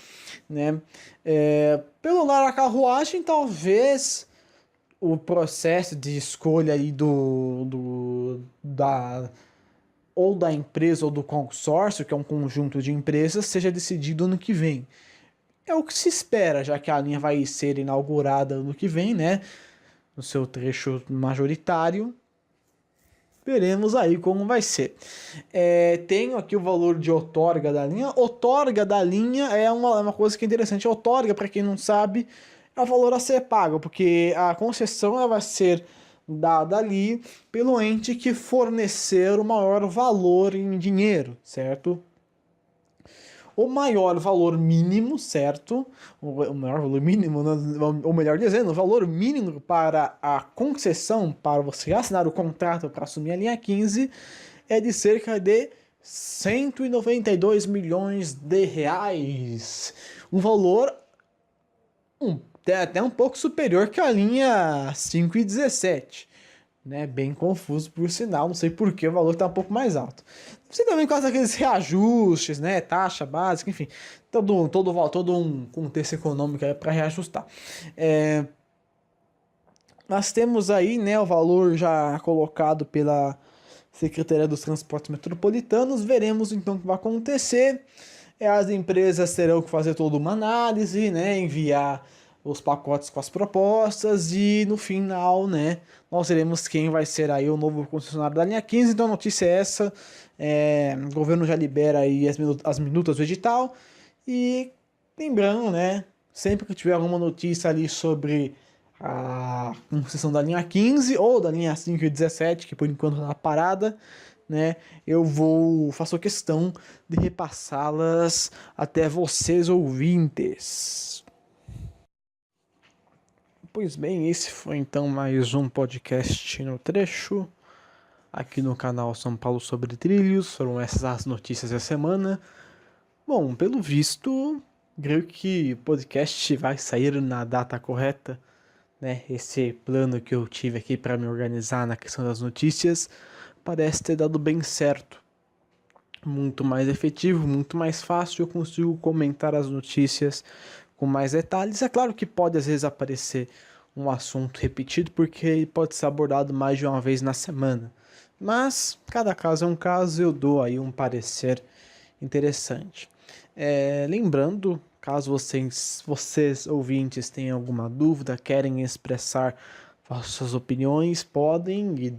A: né? Pelo lado da carruagem, talvez o processo de escolha aí ou da empresa ou do consórcio, que é um conjunto de empresas, seja decidido ano que vem. É o que se espera, já que a linha vai ser inaugurada ano que vem, né? No seu trecho majoritário. Veremos aí como vai ser. Tenho aqui o valor de outorga da linha. Outorga da linha é uma coisa que é interessante. Outorga, para quem não sabe, é o valor a ser pago, porque a concessão ela vai ser dada ali pelo ente que fornecer o maior valor em dinheiro, certo? O maior valor mínimo, certo? O maior valor mínimo, ou melhor dizendo, o valor mínimo para a concessão, para você assinar o contrato para assumir a linha 15, é de cerca de 192 milhões de reais. Um valor até um pouco superior que a linha 5 e 17. Né, bem confuso por sinal, não sei por que o valor está um pouco mais alto. Não sei também por causa daqueles reajustes, né, taxa básica, enfim, todo um contexto econômico aí para reajustar. Nós temos aí, né, o valor já colocado pela Secretaria dos Transportes Metropolitanos, veremos então o que vai acontecer. As empresas terão que fazer toda uma análise, né, enviar os pacotes com as propostas e no final, né, nós veremos quem vai ser aí o novo concessionário da linha 15. Então a notícia é essa, o governo já libera aí as minutas do edital e lembrando, né, sempre que tiver alguma notícia ali sobre a concessão da linha 15 ou da linha 5 e 17, que por enquanto está parada, né, faço questão de repassá-las até vocês ouvintes. Pois bem, esse foi então mais um podcast no trecho, aqui no canal São Paulo sobre Trilhos. Foram essas as notícias da semana. Bom, pelo visto, creio que o podcast vai sair na data correta, né? Esse plano que eu tive aqui para me organizar na questão das notícias parece ter dado bem certo. Muito mais efetivo, muito mais fácil, eu consigo comentar as notícias com mais detalhes. É claro que pode às vezes aparecer um assunto repetido, porque pode ser abordado mais de uma vez na semana. Mas cada caso é um caso, eu dou aí um parecer interessante. Lembrando, caso vocês ouvintes tenham alguma dúvida, querem expressar suas opiniões, podem e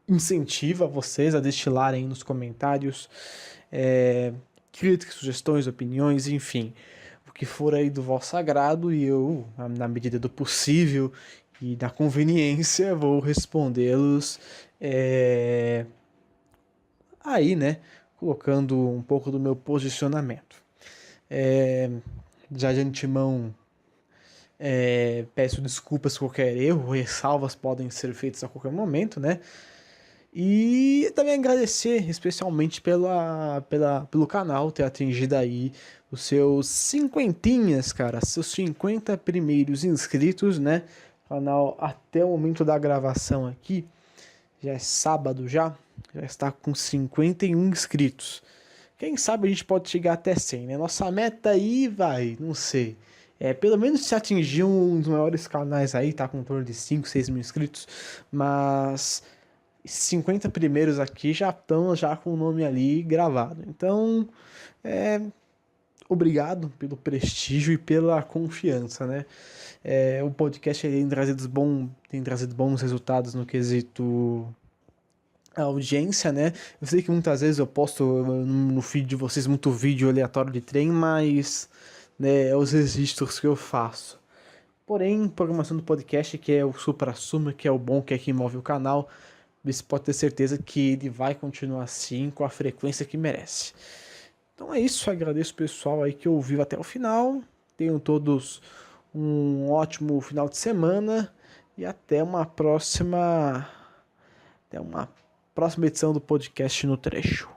A: incentiva vocês a destilarem nos comentários críticas, sugestões, opiniões, enfim, o que for aí do vosso agrado, e eu, na medida do possível e da conveniência, vou respondê-los aí, né, colocando um pouco do meu posicionamento. Já de antemão, peço desculpas por qualquer erro, ressalvas podem ser feitas a qualquer momento, né? E também agradecer especialmente pelo canal ter atingido aí os seus cinquentinhas, cara, seus 50 primeiros inscritos, né? O canal até o momento da gravação aqui, já é sábado já está com 51 inscritos. Quem sabe a gente pode chegar até 100, né? Nossa meta aí não sei. Pelo menos se atingir um dos maiores canais aí, tá com em torno de 5, 6 mil inscritos, mas 50 primeiros aqui já estão já com o nome ali gravado. Então, obrigado pelo prestígio e pela confiança, né? O podcast tem trazido bons resultados no quesito a audiência, né? Eu sei que muitas vezes eu posto no feed de vocês muito vídeo aleatório de trem, mas né, é os registros que eu faço. Porém, programação do podcast, que é o supra-sumo, que é o bom, que é que move o canal, você pode ter certeza que ele vai continuar assim, com a frequência que merece. Então é isso, agradeço o pessoal aí que ouviu até o final. Tenham todos um ótimo final de semana e até uma próxima edição do podcast no trecho.